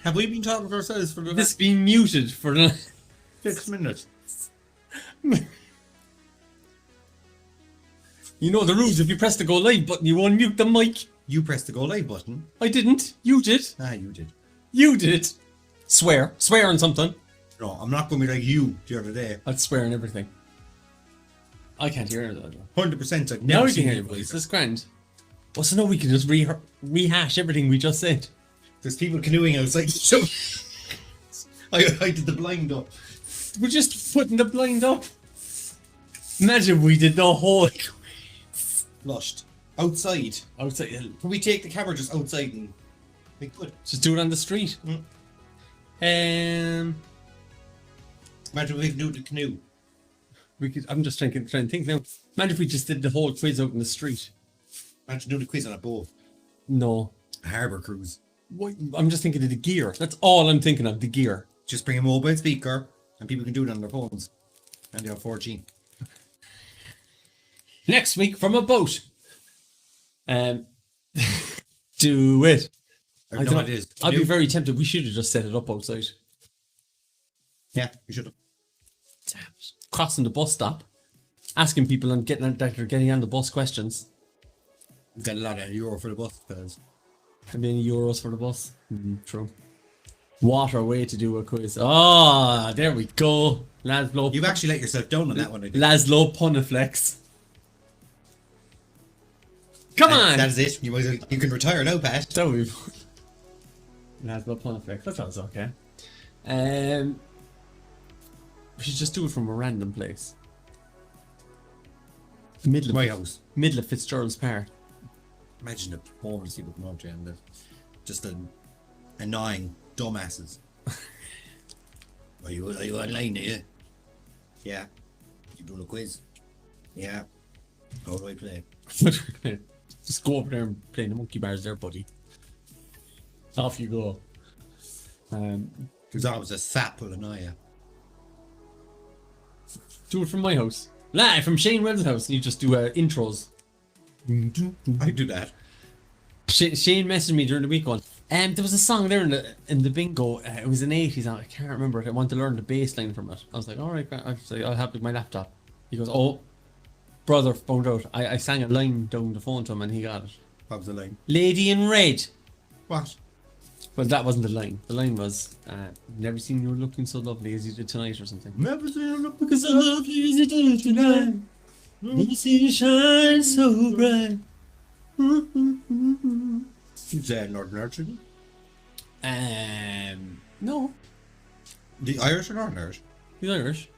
Have we been talking to ourselves for the This last being muted for the 6 minutes? You know the rules. If you press the go live button, you unmute the mic. You pressed the go live button. I didn't. You did. Ah, you did. You did. Swear on something. No, I'm not going to be like you the other day. I'd swear on everything. I can't hear it. 100%. I've Now never we can seen hear you your voice. That's grand. Well, so now we can just rehash everything we just said. There's people canoeing outside. So I did the blind up. We're just putting the blind up. Imagine we did the whole Flushed. Outside. outside. Can we take the camera just outside and we could? Just do it on the street. Imagine we can do the canoe. We could. I'm just trying to think now. Imagine if we just did the whole quiz out in the street. Imagine doing the quiz on a boat. No. A harbour cruise. What? I'm just thinking of the gear. That's all I'm thinking of. The gear. Just bring a mobile speaker and people can do it on their phones. And they have 4G. Next week from a boat. Do it. I have no idea. I'd be very tempted. We should have just set it up outside. Yeah, we should have. Damn it. Crossing the bus stop, asking people and getting that are getting on the bus questions. We've got a lot of euro for the bus fellas. How many euros for the bus? True. What a way to do a quiz. Oh, there we go. Laszlo. You've actually let yourself down on that one, I think. Laszlo Puniflex. Come on! That's it. You can retire now, Pat. So we've Laszlo Puniflex. That sounds okay. We should just do it from a random place. Middle My house. of Fitzgerald's Park. Imagine the performance people come up to and just annoying dumbasses. Are you online, are you? Yeah. You doing a quiz? Yeah. How do I play? Just go over there and play the monkey bars there, buddy. Off you go. There's always a sap will annoy you. Do it from my house. Live from Shane Wells' house. You just do intros. I do that. Shane messaged me during the week going, there was a song there in the bingo. It was an 80s. I can't remember it. I want to learn the bass line from it. I was like, all right, I'll have it with my laptop. He goes, oh, brother found out. I sang a line down the phone to him and he got it. What was the line? Lady in Red. What? Well, that wasn't the line. The line was, never seen you looking so lovely as you did tonight or something. Never seen you look Because I love you as you do tonight. Never seen you shine so bright. He's Northern Irish, isn't No. he? The Irish or Northern Irish? He's Irish.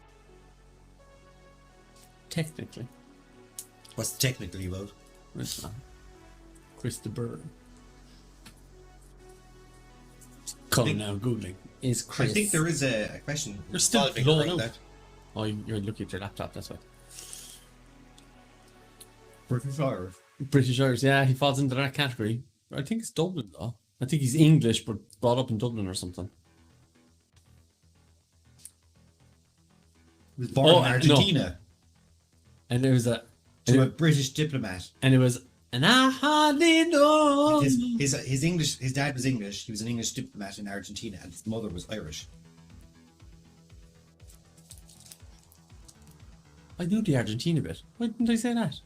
Technically. What's technically about? It's not. Christopher. Colm now Googling. Is Chris. I think there is a question. You're still involving blowing like out. that. Oh, you're looking at your laptop, that's why. British Irish. British Irish, yeah, he falls into that category. I think it's Dublin though. I think he's English but brought up in Dublin or something. He was born in no. Argentina And it was a British diplomat. and it was and I hardly know. His English. His dad was English. He was an English diplomat in Argentina, and his mother was Irish. I knew the Argentina bit. Why didn't I say that?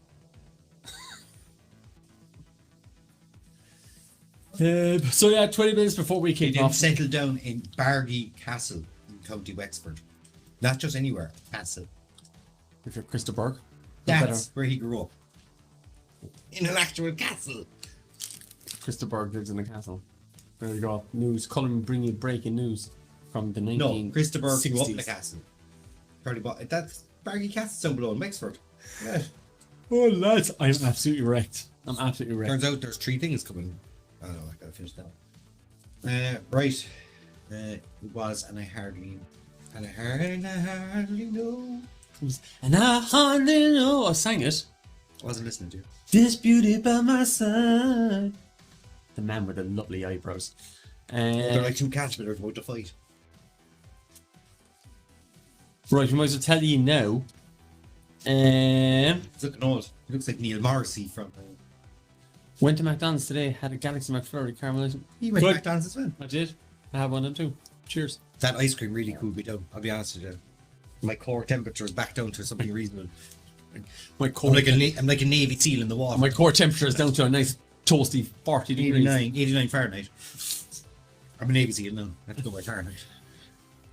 So yeah, 20 minutes before we He kick didn't off. settle down in Bargy Castle in County Wexford. Not just anywhere. Castle. If you're Christopher. That's where he grew up. In an actual castle. Christopher lives in the castle. There you go. News. Colm bring you breaking news from the 1960s. No, Christopher grew up in the castle. Probably bought that's Bargy Castle down below in Wexford. Yeah. Oh lads, I'm absolutely wrecked. Turns out there's 3 things coming. Oh no, I gotta finish that. Right. It was, and I hardly know. And I hardly know. I sang it. I wasn't listening to you. This beauty by my side. The man with the lovely eyebrows. They're like 2 cats, but they're about to fight. Right, we might as well tell you now. He's looking old. He looks like Neil Morrissey from Went to McDonald's today, had a Galaxy McFlurry caramelized. You went Good. to McDonald's as well. I did. I have one of them too. Cheers. That ice cream really cooled me down. I'll be honest with you. My core temperature is back down to something reasonable. My I'm core, I'm like a Navy SEAL in the water. my core temperature is down to a nice toasty 40 degrees. 89 Fahrenheit. I'm a Navy SEAL now. I have to go by Fahrenheit.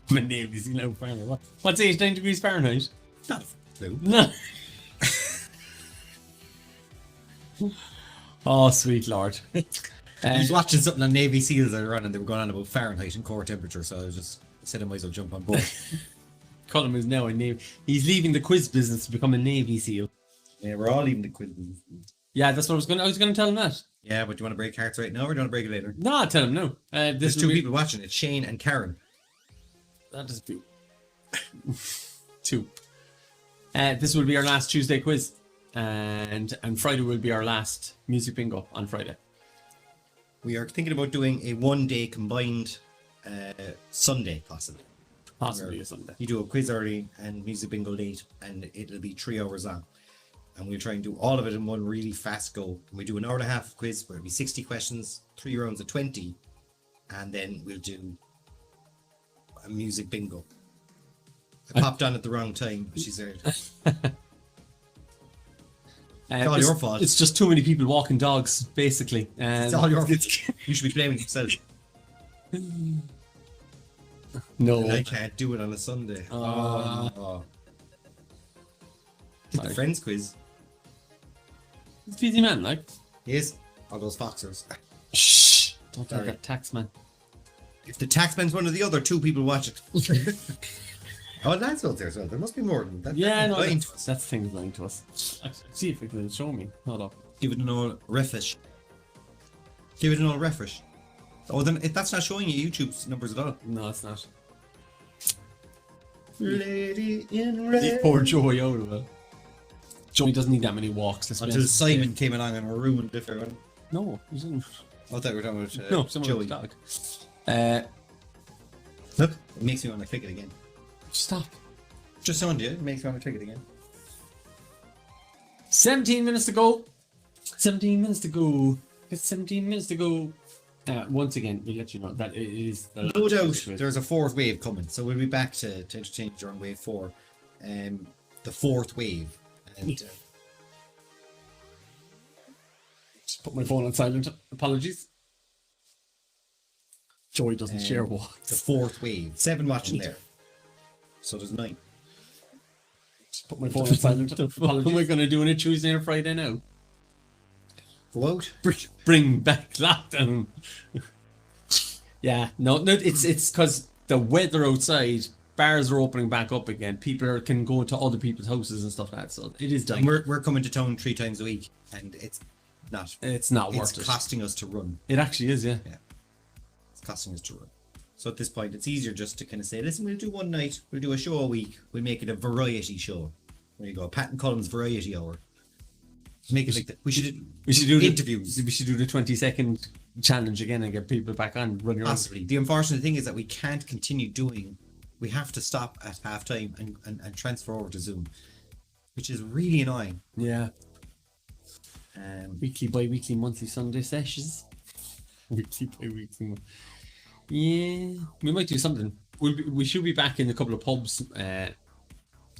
I'm a Navy SEAL now, Fahrenheit. What's 89 degrees Fahrenheit? Not a clue. No. Oh, sweet lord. I was watching something on Navy SEALs earlier on and they were going on about Fahrenheit and core temperature, so I was just said I might as well jump on board. Colm is now a Navy. He's leaving the quiz business to become a Navy SEAL. Yeah, we're all leaving the quiz. Yeah, that's what I was gonna tell him that. Yeah, but do you want to break hearts right now or do you want to break it later? No, I'll tell him no. There's two people watching it, Shane and Karen. That is two. Two. This will be our last Tuesday quiz. And Friday will be our last music bingo on Friday. We are thinking about doing a 1 day combined Sunday, possibly. Possibly a Sunday. You do a quiz early and music bingo late, and it'll be 3 hours long. And we'll try and do all of it in one really fast go. And we do an hour and a half quiz where it'll be 60 questions, 3 rounds of 20, and then we'll do a music bingo. I popped on at the wrong time, she said. It's all your fault. It's just too many people walking dogs, basically. It's all your fault. You should be blaming yourself. No. And I can't do it on a Sunday. The Friends quiz. It's busy man, like. Yes, all those foxers. Shh. Don't talk Sorry. that tax man. If the taxman's one of the other, 2 people watch it. Oh, that's out there as well. There must be more than that. Yeah, no, Lying to us. that's things lying to us. See if it can show me. Hold up. Give it an old refresh. Give it an old refresh. Oh, then if that's not showing you YouTube's numbers at all. No, it's not. Lady in red. Poor Joey out of it. Joey doesn't need that many walks. Let's be Until honest. Simon came along and ruined it for everyone. No, he didn't. I thought we were talking about No, someone Joey. dog. Look, it makes me want to click it again. Stop. Just on you, it makes me want to click it again. 17 minutes to go. 17 minutes to go. It's 17 minutes to go. Once again, we let you know that it is. No doubt there's a 4th wave coming, so we'll be back to entertain you during wave 4. The 4th wave. And Just put my phone on silent. Apologies. Joey doesn't share what. the 4th wave. 7 watching there. So there's 9. Just put my phone on silent. What am I going to do on a Tuesday or Friday now? Go out. Bring back lockdown. Yeah, no, it's because the weather outside. Bars are opening back up again. People can go to other people's houses and stuff like that. So it is And done. we're coming to town 3 times a week, and it's not. It's not It's worth it. costing us to run. It actually is, yeah. It's costing us to run. So at this point, it's easier just to kind of say, listen, we'll do one night, we'll do a show a week, we'll make it a variety show. There you go, Pat and Colm's variety hour. Make it like that. We should do interviews. We should do the 20-second challenge again and get people back on running around. Possibly. The unfortunate thing is that we can't continue doing. We have to stop at half time and transfer over to Zoom, which is really annoying. Yeah. Weekly, bi-weekly, monthly, Sunday sessions. Weekly, bi-weekly. Yeah, we might do something. We should be back in a couple of pubs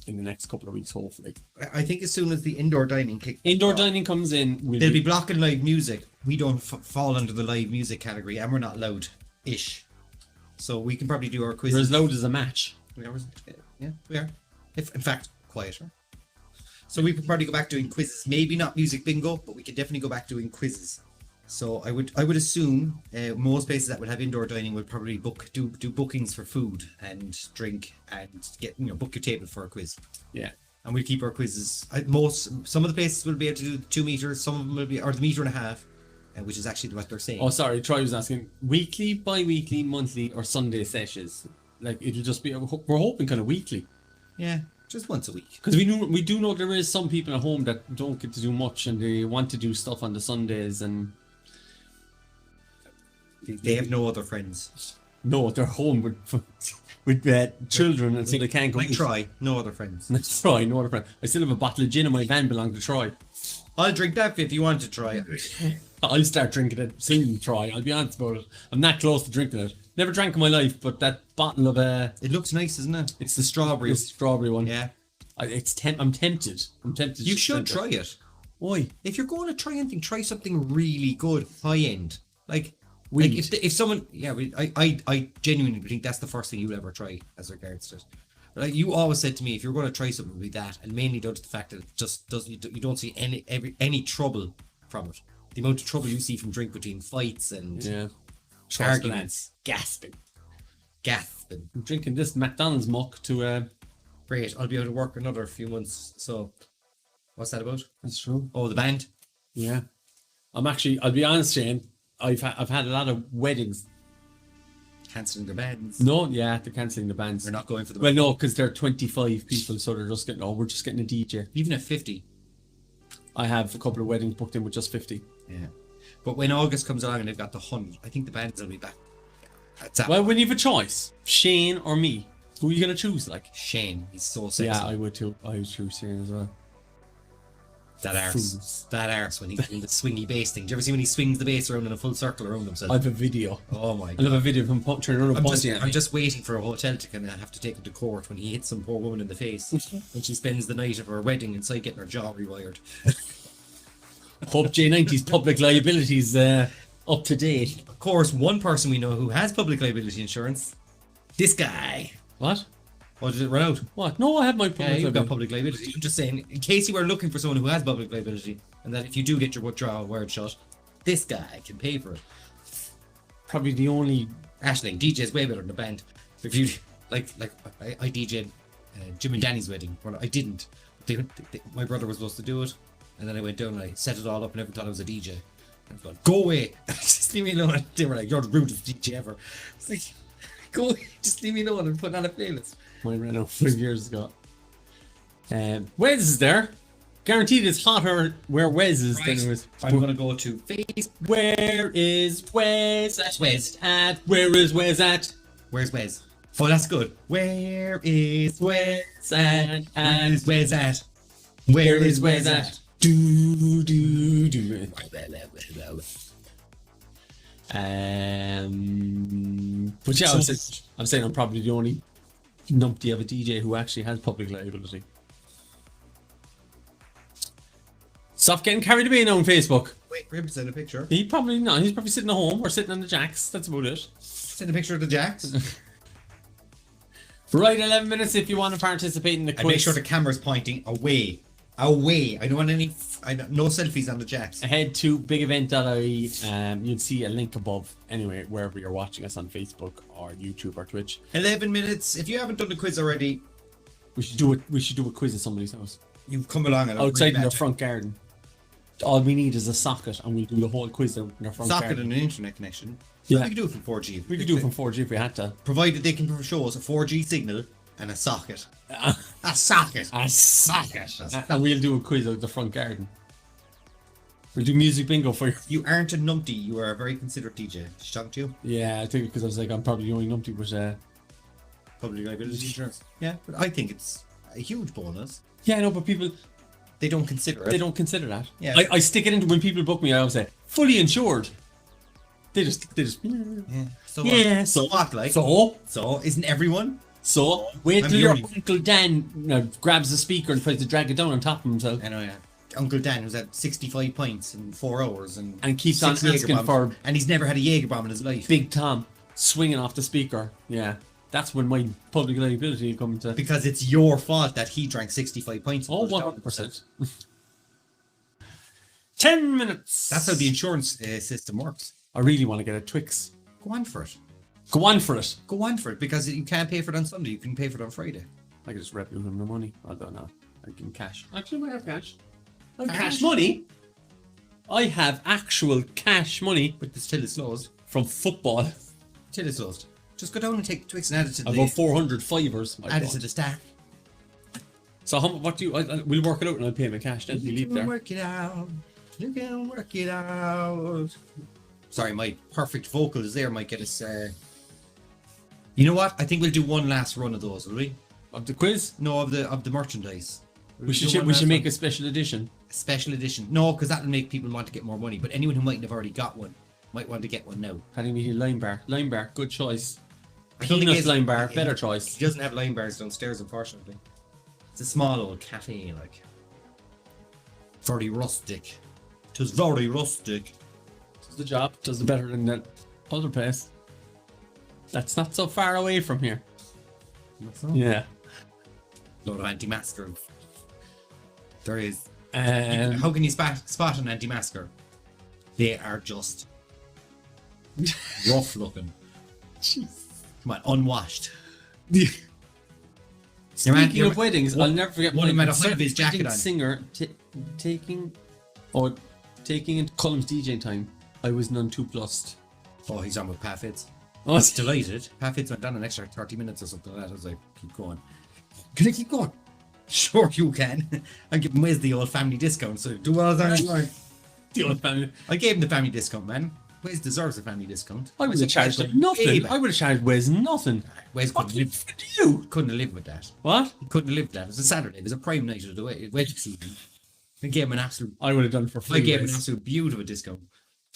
in the next couple of weeks, hopefully. I think as soon as the indoor dining kicks Indoor off, dining comes in. they'll be blocking live music. We don't fall under the live music category, and we're not loud-ish. So we can probably do our quiz. We're as loud as a match. Yeah, we are. In fact, quieter. So we could probably go back doing quizzes. Maybe not music bingo, but we could definitely go back doing quizzes. So I would assume most places that would have indoor dining would probably do bookings for food and drink and get book your table for a quiz. Yeah. And we'll keep our quizzes. Some of the places will be able to do 2 meters. Some of them will be or the meter and a half, which is actually what they're saying. Oh, sorry. Troy was asking weekly, bi-weekly, monthly, or Sunday sessions. Like it'll just be. We're hoping kind of weekly. Yeah, just once a week. Because we do know there is some people at home that don't get to do much and they want to do stuff on the Sundays and. They have no other friends. No, they're home with children, and so they can't go. Like Troy, no other friends. That's Troy, no other friend. I still have a bottle of gin in my van belonging to Troy. I'll drink that if you want to try it. I'll start drinking it soon. Try. I'll be honest about it. I'm that close to drinking it. Never drank in my life, but that bottle of It looks nice, isn't it? It's the strawberry. the strawberry one. Yeah. I'm tempted. You should try it. Why? If you're going to try anything, try something really good, high end. Like Weed. if someone, I genuinely think that's the first thing you'll ever try as regards to it. Like you always said to me, if you're going to try something with that, and mainly due to the fact that it just does, you don't see any trouble from it. The amount of trouble you see from drink between fights and arguments, gasping. I'm drinking this McDonald's muck to. Great, I'll be able to work another few months. So, what's that about? That's true. Oh, the band. Yeah, I'll be honest, Shane. I've had a lot of weddings. Cancelling their bands. No, yeah, they're cancelling the bands. They're not going for the. Well, no, because they're 25 people, so they're just getting. Oh, we're just getting a DJ. Even at 50. I have a couple of weddings booked in with just 50. Yeah, but when August comes along and they've got the 100, I think the bands will be back. Well, when you have a choice, Shane or me, who are you gonna choose? Like Shane, he's so sexy. Yeah, I would too. I would choose Shane as well. That arse when he's doing the swingy bass thing. Do you ever see when he swings the bass around in a full circle around himself? I have a video. Oh my god. I have a video of him turning around and I'm just waiting for a hotel to kind of have to take him to court when he hits some poor woman in the face and she spends the night of her wedding inside getting her jaw rewired. Hope J90's public liability is up to date. Of course, one person we know who has public liability insurance. This guy. What? Oh, did it run out? What? No, I have my public You've got liability. public liability. I'm just saying, in case you were looking for someone who has public liability, and that if you do get your jaw wired shut, this guy can pay for it. Probably the only. Ashling, DJ's way better than the band. If you I DJ'd Jim and Danny's wedding. Well, I didn't. My brother was supposed to do it, and then I went down and I set it all up, and everyone thought I was a DJ. And I was going, go away, just leave me alone. They were like, you're the rudest DJ ever. It's like, go away, just leave me alone and put on a playlist. Mine ran out 5 years ago. Wes is there. Guaranteed it's hotter where Wes is than it was. I'm gonna go to Facebook. Where is Wes at? Wes. Where is Wes at? Where's Wes? Oh, that's good. Where is Wes at? Where is Wes at? Where is Wes at? Do. But yeah, I'm saying I'm probably the only numpty of a DJ who actually has public liability. Stop getting carried away now on Facebook. Wait for him to send a picture. He's probably sitting at home or sitting on the jacks. That's about it. Send a picture of the jacks. Right, 11 minutes if you want to participate in the quiz. And make sure the camera's pointing away. Away. I don't want no selfies on the jacks. Head to bigevent.ie. You'll see a link above. Anyway, wherever you're watching us on Facebook or YouTube or Twitch. 11 minutes. If you haven't done the quiz already, we should do it. We should do a quiz at somebody's house. You've come along and outside in their front garden. All we need is a socket, and we'll do the whole quiz in their front garden. Socket and an internet connection. Yeah, we could do it from 4G. We could do it from 4G if we had to. Provided they can show us a 4G signal and a socket. A socket. And we'll do a quiz out the front garden. We'll do music bingo for you. You aren't a numpty. You are a very considerate DJ. She talking to you? Yeah, I think because I was like, I'm probably the only numpty, but public liability insurance. Yeah, but I think it's a huge bonus. Yeah, I know, but people, they don't consider it. They don't consider that. Yeah. I stick it into when people book me. I always say fully insured. They just. Yeah. So yeah. What? So what? Like. So isn't everyone? So wait till your Uncle Dan grabs the speaker and tries to drag it down on top of himself. I know, yeah. Uncle Dan was at 65 pints in 4 hours and keeps on asking for. And he's never had a Jaeger bomb in his life. Big Tom swinging off the speaker. Yeah. That's when my public liability will come into. Because it's your fault that he drank 65 pints. Oh, 100%. 10 minutes. That's how the insurance system works. I really want to get a Twix. Go on for it. Go on for it. Go on for it, because you can't pay for it on Sunday. You can pay for it on Friday. I can just rep you him the money. I don't know. I can cash. Actually, I have cash. I have cash money. I have actual cash money. But the till is closed. From football. Till is closed. Just go down and take the Twix and add it to the... About 400 fivers. Add it to the stack. So what do you... we'll work it out and I'll pay my cash then. You leave there. Work it out. You can work it out. Sorry, my perfect vocals there might get us... You know what? I think we'll do one last run of those, will we? Of the quiz? No, of the merchandise. We should make a special edition. A special edition. No, because that'll make people want to get more money. But anyone who mightn't have already got one might want to get one now. Paddy Meaty Lime Bar. Lime Bar, good choice. I don't think Peanut it's- Lime Bar, better choice. He doesn't have lime bars downstairs, unfortunately. It's a small old cafe, like. Very rustic. Tis very rustic. Does the job. Does it better than that other place. That's not so far away from here. Yeah. Load of anti-maskers. There is. Um, How can you spot an anti-masker? They are just rough looking. Come on, unwashed. Speaking of weddings, I'll never forget one of them had a certain high-vis jacket wedding on. singer taking into Colm's DJing time. I was none too plussed. Oh, he's on with Pat Fitz. Oh, I was delighted. Pat Fitz went down an extra 30 minutes or something like that. I was like, keep going. Can I keep going? Sure you can. I'm giving Wiz the old family discount, so do all that. the old family. I gave him the family discount, man. Wiz deserves a family discount. I would have charged him nothing. I would have charged Wes nothing. Wiz What couldn't live. you? Couldn't have lived with that. What? Couldn't have lived with that. It was a Saturday. It was a prime night of the wedding season. I gave him an absolute. I would have done it for free. I gave him an Wes. absolute beautiful discount.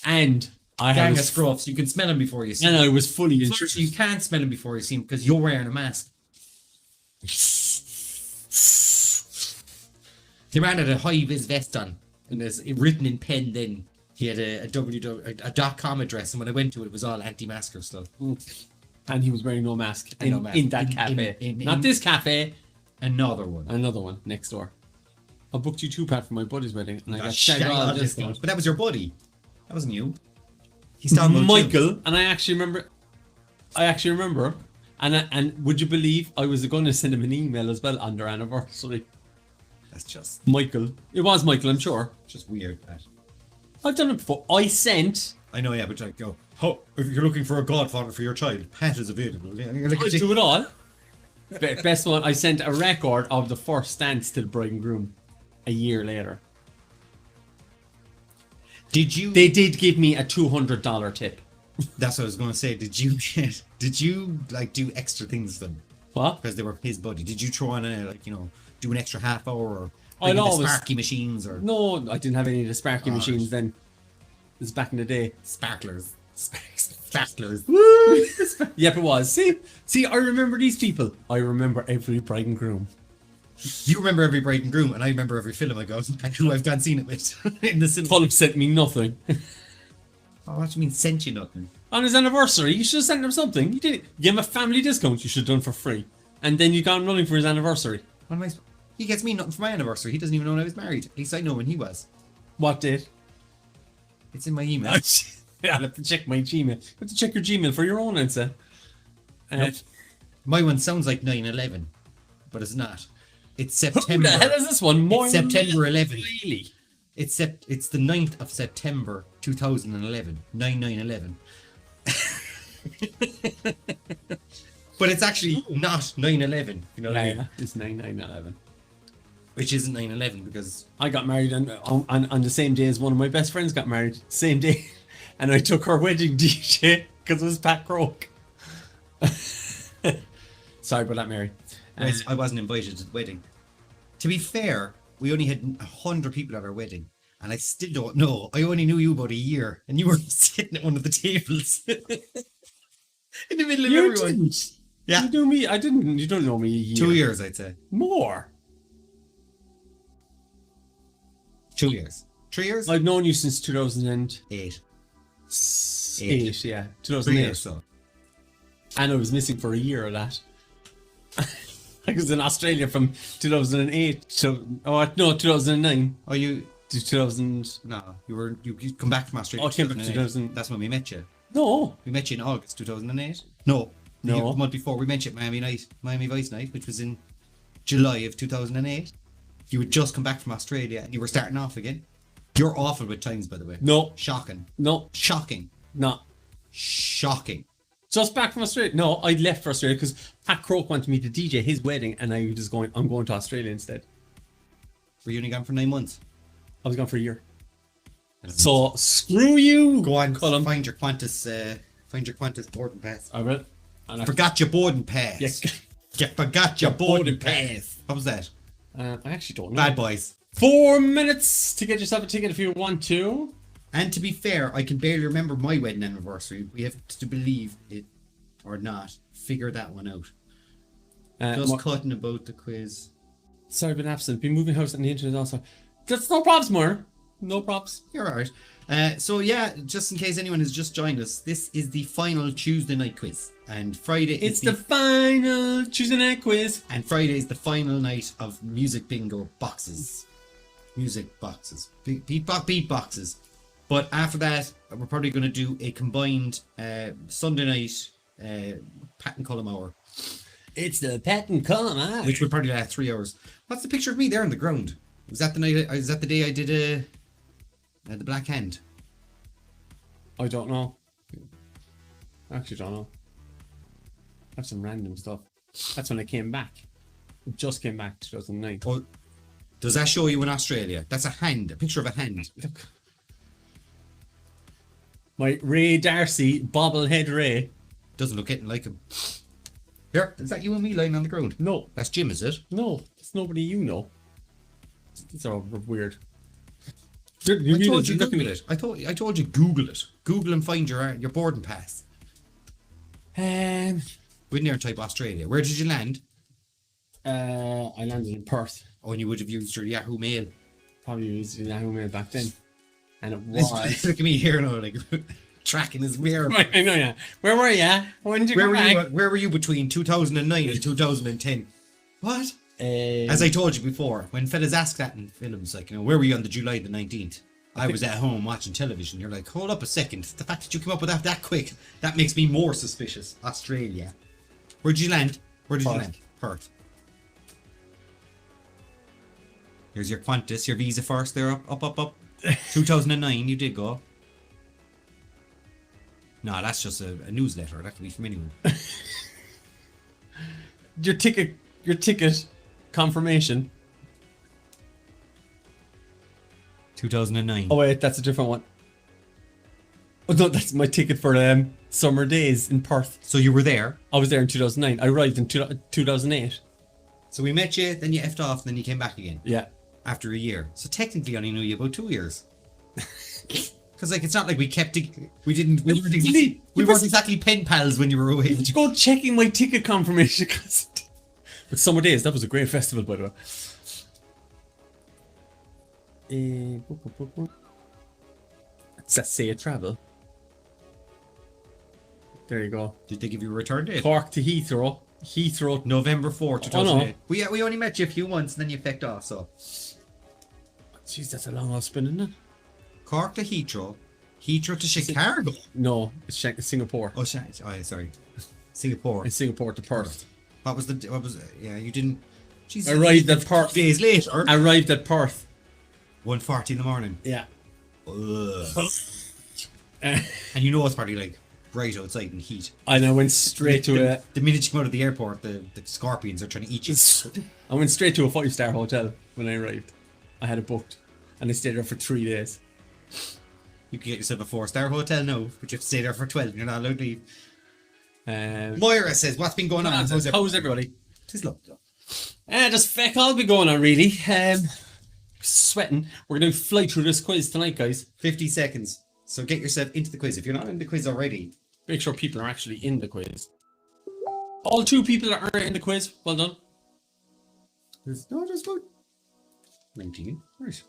And I Gang of had scruffs. You can smell him before you see him. and I was fully So insured. you can't smell him before you see him because you're wearing a mask. He ran at a high-vis vest on, and there's written in pen. Then he had a .com address, and when I went to it, it was all anti-masker stuff. And he was wearing no mask And no in, mask. in that In- cafe. in- Not in- this cafe, Another one. another one next door. I booked you 2, Pat, for my buddy's wedding, and I got Shag shagged all all discount. discount. But that was your buddy. That wasn't you. He's talking about you. Michael, and I actually remember, and would you believe I was going to send him an email as well on their anniversary. That's just Michael, it was Michael, I'm sure. weird, Pat. I've done it before. I sent. I know, yeah, but like, go. Oh, if you're looking for a godfather for your child, Pat is available. Yeah, you're like, I do it all. Best one. I sent a record of the first dance to the bride and groom a year later. Did you? They did give me a $200 tip. That's what I was going to say. Did you like do extra things for them What? because they were his buddy? Did you throw on do an extra half hour or I'd bring the always- Sparky machines or No, I didn't have any of the Sparky Oh, machines right. then. This is back in the day. sparklers? Sparklers. Yep, it was. See, I remember these people. I remember every bride and groom. You remember every bride and groom, and I remember every film I go and who I've gone seen it with in the cinema. Colm sent me nothing. Oh, what do you mean sent you nothing? On his anniversary, you should have sent him something. You didn't. Give him a family discount you should have done for free. And then you got him nothing for his anniversary. What am I? He gets me nothing for my anniversary. He doesn't even know when I was married. At least I know when he was. What date? It's in my email. I'll have to check my Gmail. You have to check your Gmail for your own answer. Nope. My one sounds like 9/11, but it's not. It's Who September. the hell is this one? It's September 11th. Really? It's the 9th of September 2011. 9/11. But it's actually not 9/11. You know what I mean? Yeah, it's 9/11. Which isn't 9/11 because I got married on the same day as one of my best friends got married. Same day. And I took her wedding DJ because it was Pat Croak. Sorry about that, Mary. I wasn't invited to the wedding. To be fair, we only had 100 people at our wedding. And I still don't know. I only knew you about a year. And you were sitting at one of the tables. In the middle of You everyone. didn't. Yeah. You knew me. I didn't. You don't know me a year. 2 years, I'd say. More. 2 years. 3 years? I've known you since 2008. 8. Yeah. 3 years, 2008. so. And I was missing for a year of that. I was in Australia from 2008 to 2009 Oh, you... to 2000. No, you come back from Australia. Oh, I came back 2000. That's when we met you. No. We met you in August 2008. No. No. The month before we met you at Miami Vice Night, which was in July of 2008. You had just come back from Australia and you were starting off again. You're awful with times, by the way. No. Shocking. No. Shocking. No. Shocking. Just back from Australia. No, I left for Australia because Pat Croak wanted me to DJ his wedding, and I was going. I'm going to Australia instead. Were you only gone for 9 months? I was gone for a year. So screw you. Go on, Colm. find your Qantas boarding pass. I will. And Forgot your boarding pass. Yeah. You forgot your boarding pass. What was that? I actually don't know. Bad boys. 4 minutes to get yourself a ticket if you want to. And to be fair, I can barely remember my wedding anniversary. We have to believe it or not. Figure that one out. Just cutting about the quiz. Sorry, been absent. Been moving house on the internet also. That's no props, more. No props. You're alright. So yeah, just in case anyone has just joined us, this is the final Tuesday night quiz. And Friday It's the final Tuesday night quiz. And Friday is the final night of music bingo boxes. Music boxes. Beat boxes. But after that, we're probably going to do a combined Sunday night Pat and Colm hour. It's the Pat and Colm hour. Which would probably last 3 hours. What's the picture of me there on the ground? Was that the night? Is that the day I did the Black Hand? I don't know. I actually don't know. That's some random stuff. That's when I came back. I just came back 2009. Oh, does that show you in Australia? That's a hand, a picture of a hand. Look. My Ray Darcy bobblehead Ray. Doesn't look anything like him. Here, is that you and me lying on the ground? No. That's Jim, is it? No, it's nobody you know. These are weird. I told you Google it. I told you Google it. Google and find your boarding pass. Wouldn't there type Australia? Where did you land? I landed in Perth. Oh, and you would have used your Yahoo Mail. Probably used Yahoo Mail back then. And it was. Look at me here now, like tracking his mirror. I know, yeah. Where were you? When did you come back? Where were you between 2009 and 2010? What? As I told you before, when fellas ask that in films, like, you know, where were you on the July the 19th? I was at home watching television. You're like, hold up a second. The fact that you came up with that quick, that makes me more suspicious. Australia. Where did you land? Where did you land? Perth. Here's your Qantas, your visa first there, up. 2009, you did go. No, that's just a newsletter. That could be from anyone. Your ticket confirmation. 2009. Oh wait, that's a different one. Oh no, that's my ticket for summer days in Perth. So you were there? I was there in 2009. I arrived in 2008. So we met you, then you effed off, and then you came back again. Yeah. After a year. So technically I only knew you about 2 years. Because like it's not like we weren't exactly pen pals when you were away. Did you go checking my ticket confirmation? But summer days, that was a great festival, by the way. It's that say travel. There you go. Did they give you a return date? Cork to Heathrow. November 4th, 2008. Oh, no. We only met you a few months and then you fecked off, so. Jeez, that's a long old spin, isn't it? Cork to Heathrow. Heathrow to Chicago. No, it's Singapore. Oh, sorry. Singapore. It's Singapore to Perth. You didn't. Jesus, Arrived at Perth. Days later. Arrived at Perth. 1:40 in the morning. Yeah. And you know it's probably like right outside in heat. And I went straight to the minute you come out of the airport, the scorpions are trying to eat you. I went straight to a 5-star hotel when I arrived. I had it booked, and I stayed there for 3 days. You can get yourself a 4-star hotel now, but you have to stay there for 12 and you're not allowed to leave. Moira says, what's been going on? How's everybody? Just look. Just feck all be going on, really. Sweating. We're going to fly through this quiz tonight, guys. 50 seconds. So get yourself into the quiz. If you're not in the quiz already, make sure people are actually in the quiz. All 2 people are in the quiz. Well done. There's about 19. Right.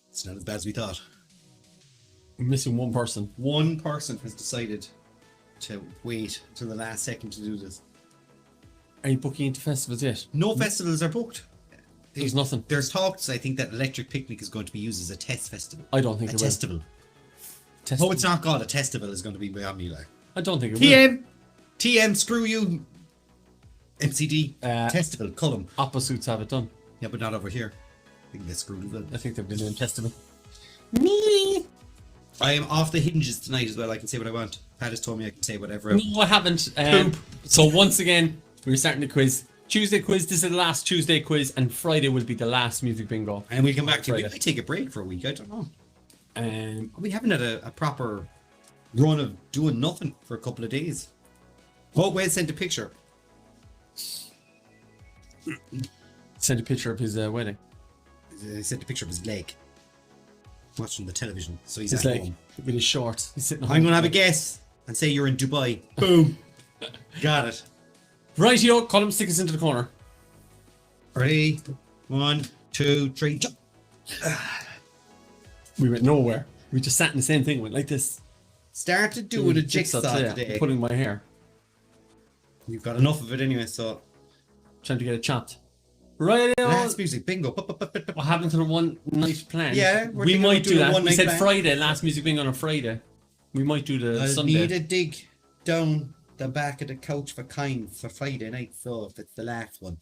It's not as bad as we thought. We're missing one person. One person has decided to wait till the last second to do this. Are you booking into festivals yet? No festivals are booked. There's nothing. There's talks, I think, that Electric Picnic is going to be used as a test festival. I don't think it will. Testival. Oh, it's not called a testival. Is going to be beyond me, like. I don't think it will. TM, screw you. MCD. Testival, Colm. Opposutes have it done. Yeah, but not over here. I think they screwed with it. I think they've been doing testival. Me. I am off the hinges tonight as well. I can say what I want. Pat has told me I can say whatever. No, I haven't. So once again, we're starting the quiz. Tuesday quiz. This is the last Tuesday quiz, and Friday will be the last music bingo. And we come back to it. We might take a break for a week. I don't know. We haven't had a proper run of doing nothing for a couple of days. What way sent a picture? Sent a picture of his wedding. He sent a picture of his leg. Watching the television. So he's His at leg home. with his shorts. He's sitting. I'm gonna have a guess and say you're in Dubai. Boom. Got it. Rightio, Colm, stick us into the corner. Ready? 1, 2, 3, jump. We went nowhere. We just sat in the same thing, went like this. Started doing a jigsaw today. Putting my hair. You've got enough of it anyway, so. Trying to get it chopped. Right. Last music bingo. What happened to the one night plan? Yeah, we might do that. We said plan. Friday, last music bingo on a Friday. We might do the I Sunday. need a dig down the back of the couch for kind for Friday night, so if it's the last one.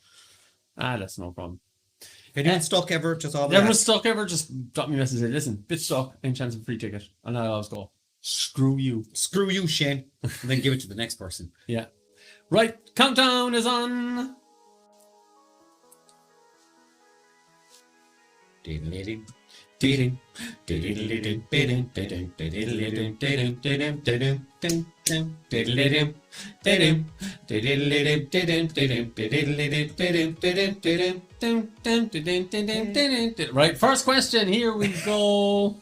That's no problem. If anyone's stuck ever, just all Everyone's stuck ever, just drop me a message and say, listen, bit stuck, any chance of a free ticket? And I always go, screw you. Screw you, Shane. And then give it to the next person. Yeah. Right, countdown is on. Diddle-diddle. Right, first question, here we go.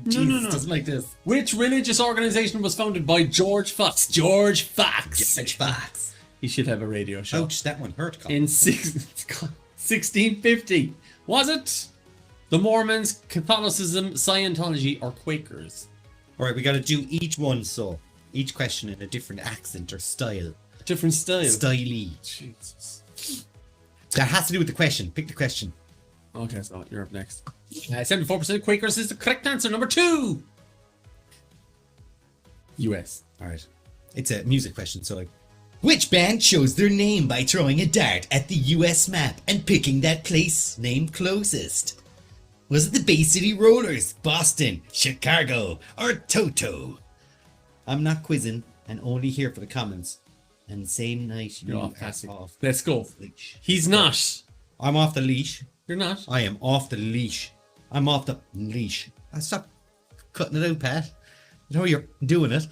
Jesus, doesn't like this. Which religious organization was founded by George Fox? George Fox. George Fox. He should have a radio show. Ouch, that one hurt. In 1650. Was it the Mormons, Catholicism, Scientology, or Quakers? Alright, we gotta do each one, so each question in a different accent or style. Different style. Styley. Jesus. That has to do with the question. Pick the question. Okay, so you're up next. 74% Quakers is the correct answer. Number 2. US. Alright. It's a music question, so like. Which band chose their name by throwing a dart at the US map and picking that place name closest? Was it the Bay City Rollers, Boston, Chicago, or Toto? I'm not quizzing and only here for the comments. And same night You're you off, are Cassie. off. Let's go. Leash. He's not. I'm off the leash. You're not. I am off the leash. I'm off the leash. Stop cutting it out, Pat. You know you're doing it.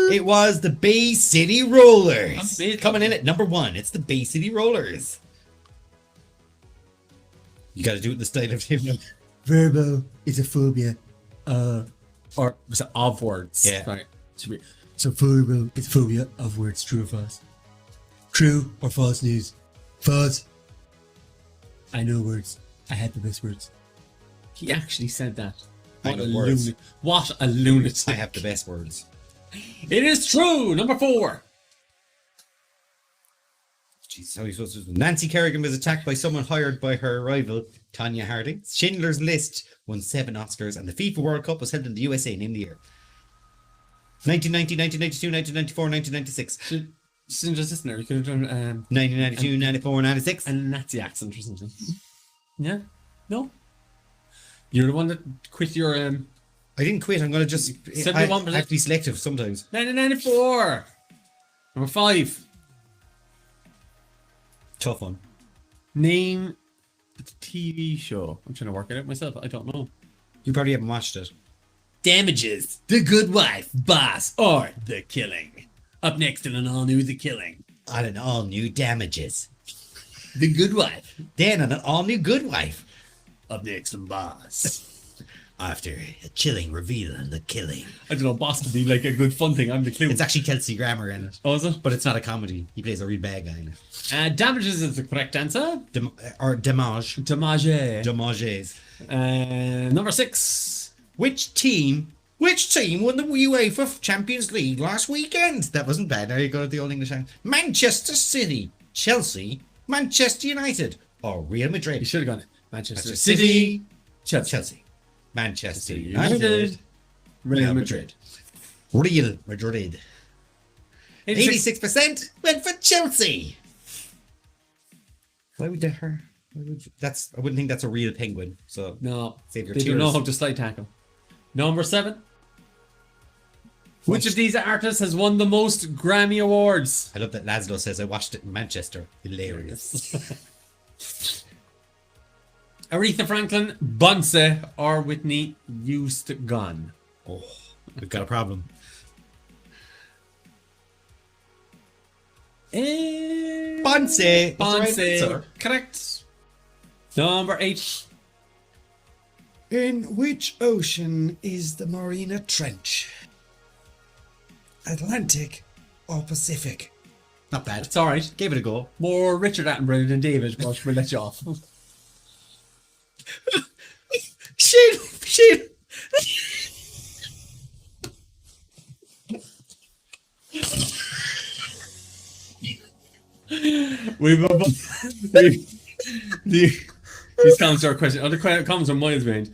It was the Bay City Rollers. Coming in at number 1. It's the Bay City Rollers. You gotta do it in the style of him. Verbo is a phobia. Or was it of words? Yeah. Right. So verbo is a phobia of words, true or false. True or false news. False. I know words. I had the best words. He actually said that. I What know a words. lunatic. What a lunatic. I have the best words. It is true. Number 4. Jesus, how are you supposed to do this? Nancy Kerrigan was attacked by someone hired by her rival, Tanya Harding. Schindler's List won 7 Oscars, and the FIFA World Cup was held in the USA. Name the year. 1990, 1992, 1994, 1996. Just listen there. You could have done 1992, 94, 96. a Nazi accent or something. Yeah? No? You're the one that quit your I didn't quit. I'm going to just... I 71%. have to be selective sometimes. 1994. Number 5. Tough one. Name the TV show. I'm trying to work it out myself. I don't know. You probably haven't watched it. Damages, The Good Wife, Boss, or The Killing. Up next in an all-new The Killing. On an all-new Damages. The Good Wife. Then on an all-new Good Wife. Up next in Boss. After a chilling reveal on The Killing. I don't know, Boss would be like a good fun thing. I'm the clue. It's actually Kelsey Grammer in it. Oh, is it? But it's not a comedy. He plays a real bad guy in it. Damages is the correct answer. Or Damage. Damage. Damages. Number 6. Which team won the UEFA Champions League last weekend? That wasn't bad. Now you go to the old English accent. Manchester City, Chelsea, Manchester United, or Real You Madrid. should have gone Manchester Manchester City, Chelsea, Chelsea, Manchester United, United, Real Madrid. Real Madrid. 86% went for Chelsea. Why would they her? I wouldn't think that's a real penguin. So No, save your they tears. don't know how to slide tackle. Number 7. Which of these artists has won the most Grammy Awards? I love that Laszlo says I watched it in Manchester. Hilarious. Aretha Franklin, Beyoncé, or Whitney Houston? Oh, we've got a problem. Bonse. Bonse. Correct. Number 8. In which ocean is the Mariana Trench? Atlantic or Pacific? Not bad. It's alright. Gave it a go. More Richard Attenborough than David, but we'll let you off. Shit. These comments are a question. Other comments are miles range.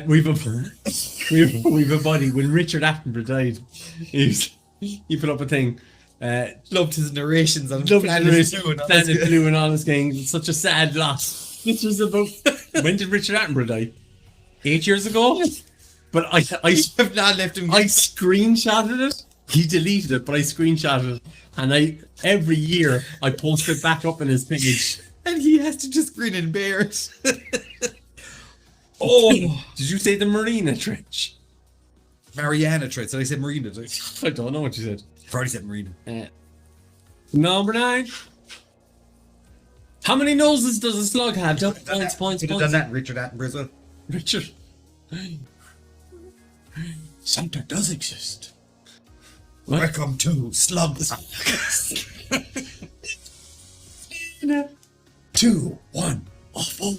We've a buddy when Richard Attenborough died. He put up a thing. Loved his narrations on Planet Blue and all this game. It's such a sad loss. This was about when did Richard Attenborough die? 8 years ago. But I have not left him. I screenshotted it. He deleted it, but I screenshotted it, and every year I post it back up in his page. And he has to just grin and bear it. Oh, did you say the Marina Trench? Mariana Trench. Did I say Marina? I don't know what you said. I've already said Marina. Number 9. How many noses does a slug have? Points. Could have done that, Richard Attenborough as well. Richard. Santa does exist. What? Welcome to Slugs. 2, 1, awful.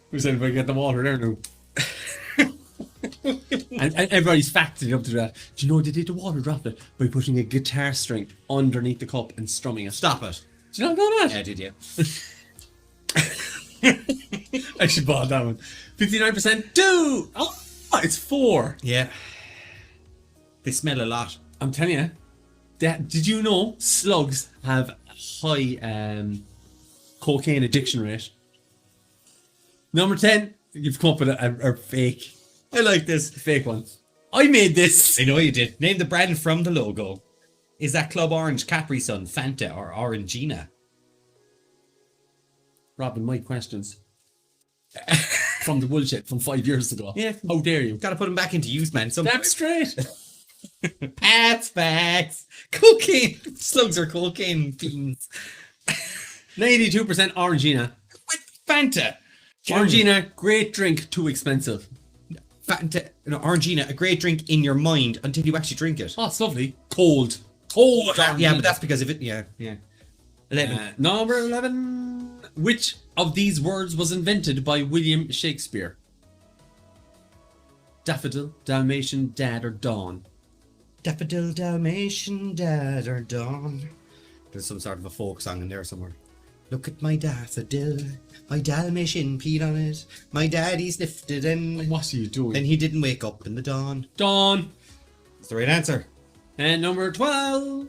Who said if I get the water there now? and everybody's factored up to that. Do you know they did the water droplet by putting a guitar string underneath the cup and strumming it? Stop it. Do you not know that? Yeah, I did, yeah. I should buy that one. 59%. Dude! Oh, it's 4. Yeah. They smell a lot. I'm telling you. Did you know slugs have a high cocaine addiction rate? Number 10. You've come up with a fake. I like this. Fake one. I made this. I know you did. Name the brand from the logo. Is that Club Orange, Capri Sun, Fanta, or Orangina? Robin, my questions. From the bullshit from 5 years ago. Yeah. How dare you? Gotta put them back into use, man. Damn straight. That's facts. Cocaine. Slugs are cocaine fiends. 92% Orangina. With Fanta. Orangina, great drink, too expensive. Fanta, no, Orangina, a great drink in your mind until you actually drink it. Oh, it's lovely. Cold. Cold. Yeah, but that's because of it. Yeah. 11. Number 11. Which of these words was invented by William Shakespeare? Daffodil, Dalmatian, Dad, or Dawn? Daffodil, Dalmatian, Dad, or Dawn. There's some sort of a folk song in there somewhere. Look at my daffodil, my Dalmatian peed on it, my daddy sniffed it and... What are you doing? Then he didn't wake up in the dawn. Dawn. That's the right answer. And number 12.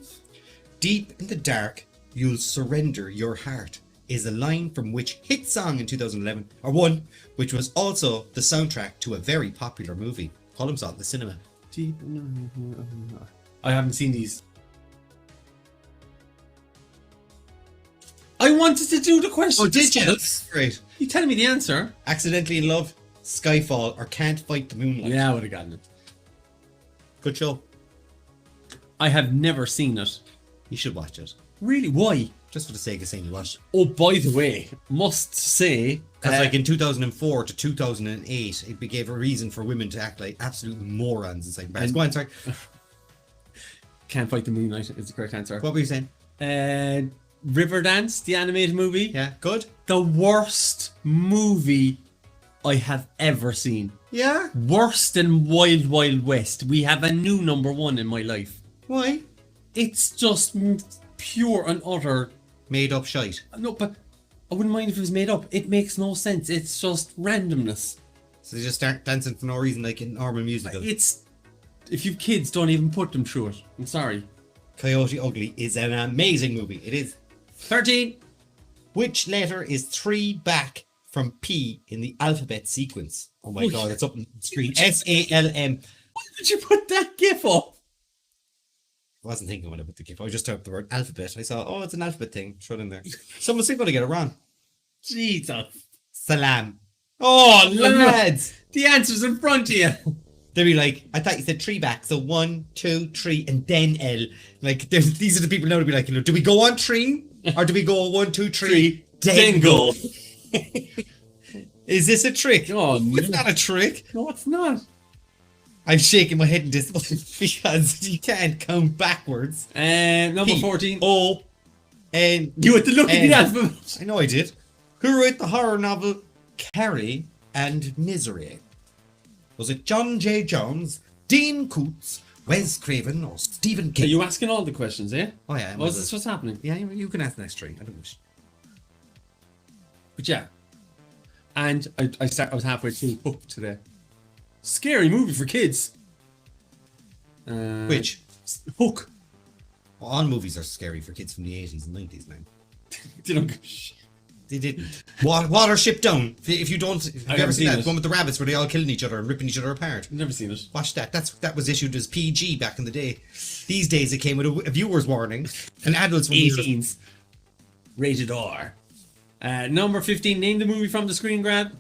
Deep in the dark, you'll surrender your heart is a line from which hit song in 2011, or one, which was also the soundtrack to a very popular movie. Colm saw it in the cinema. I haven't seen these. I wanted to do the question. Oh, did you? Great. You telling me the answer? Accidentally in Love, Skyfall, or Can't Fight the Moonlight. Yeah, I would have gotten it. Good show. I have never seen it. You should watch it. Really? Why? Just for the sake of saying you watched it. Oh, by the way, must say... Because like in 2004 to 2008, it gave a reason for women to act like absolute morons and saying, go on, sorry. Can't Fight the Moonlight is the correct answer. What were you saying? Riverdance, the animated movie. Yeah, good. The worst movie I have ever seen. Yeah? Worse than Wild Wild West. We have a new number 1 in my life. Why? It's just pure and utter... Made up shite. No, but I wouldn't mind if it was made up. It makes no sense. It's just randomness. So they just start dancing for no reason like in normal musical. It's... If you've kids, don't even put them through it. I'm sorry. Coyote Ugly is an amazing movie. It is. 13. Which letter is 3 back from P in the alphabet sequence? Oh my god, it's up on the screen. S-A-L-M. Why did you put that gif up? I wasn't thinking when I put the gif. I just typed the word alphabet. I saw, oh, it's an alphabet thing. Throw it in there. Someone's going to get it wrong. Jesus. Salam. Oh, lads. The answer's in front of you. They'd be like, I thought you said 3 back, so 1, 2, 3, and then L. Like, these are the people now to be like, do we go on 3? Or do we go 1, 2, 3, then go? Is this a trick? Oh, It's not a trick. No, it's not. I'm shaking my head in disbelief because you can't count backwards. Number P, 14. O, N. You had to look at the alphabet. I know I did. Who wrote the horror novel Carrie and Misery? Was it John J. Jones, Dean Koontz, Wes Craven, or Stephen Are King? you asking all the questions, eh? Oh yeah. What's this? What's happening? Yeah, you can ask the next 3. I don't wish. But yeah. And I was halfway through Hook today. Scary movie for kids. Which? Hook. All movies are scary for kids from the 80s and 90s now. They don't give a shit. They didn't. Watership Down. If you don't, have you never ever seen seen that? it. One with the rabbits where they all killing each other and ripping each other apart. I've never seen it. Watch that. That was issued as PG back in the day. These days it came with a viewer's warning, and adults were 18s. Rated R. Number 15. Name the movie from the screen grab.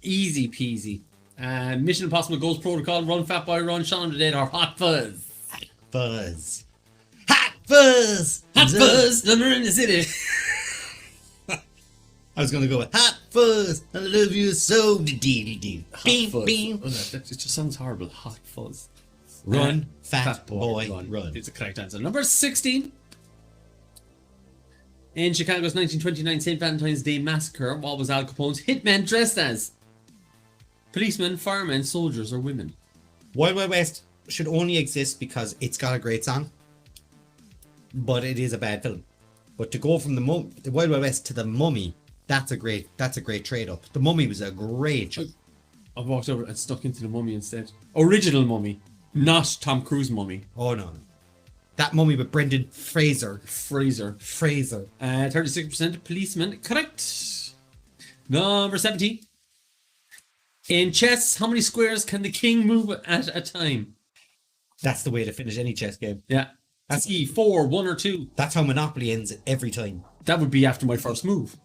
Easy peasy. Mission Impossible Ghost Protocol, Run Fat Boy Run, Shaun of the Dead, or Hot Fuzz. Buzz. Hot Fuzz. Hot Fuzz, Thunder in the City. I was gonna go with Hot Fuzz. I love you so. Beam, Hot beam. Fuzz. Oh, it just sounds horrible. Hot Fuzz. Run, fat boy, run. It's the correct answer. Number 16. In Chicago's 1929 St. Valentine's Day Massacre, what was Al Capone's hitman dressed as? Policemen, firemen, soldiers, or women? Wild Wild West should only exist because it's got a great song, but it is a bad film. But to go from the Wild Wild West to the Mummy, that's a great trade up. The Mummy was a great. I walked over and stuck into the Mummy instead. Original Mummy, not Tom Cruise Mummy. Oh no, that Mummy with Brendan Fraser. 36% policeman. Correct. Number 17. In chess, how many squares can the king move at a time? That's the way to finish any chess game. Yeah. That's E4, 1 or 2. That's how Monopoly ends every time. That would be after my first move.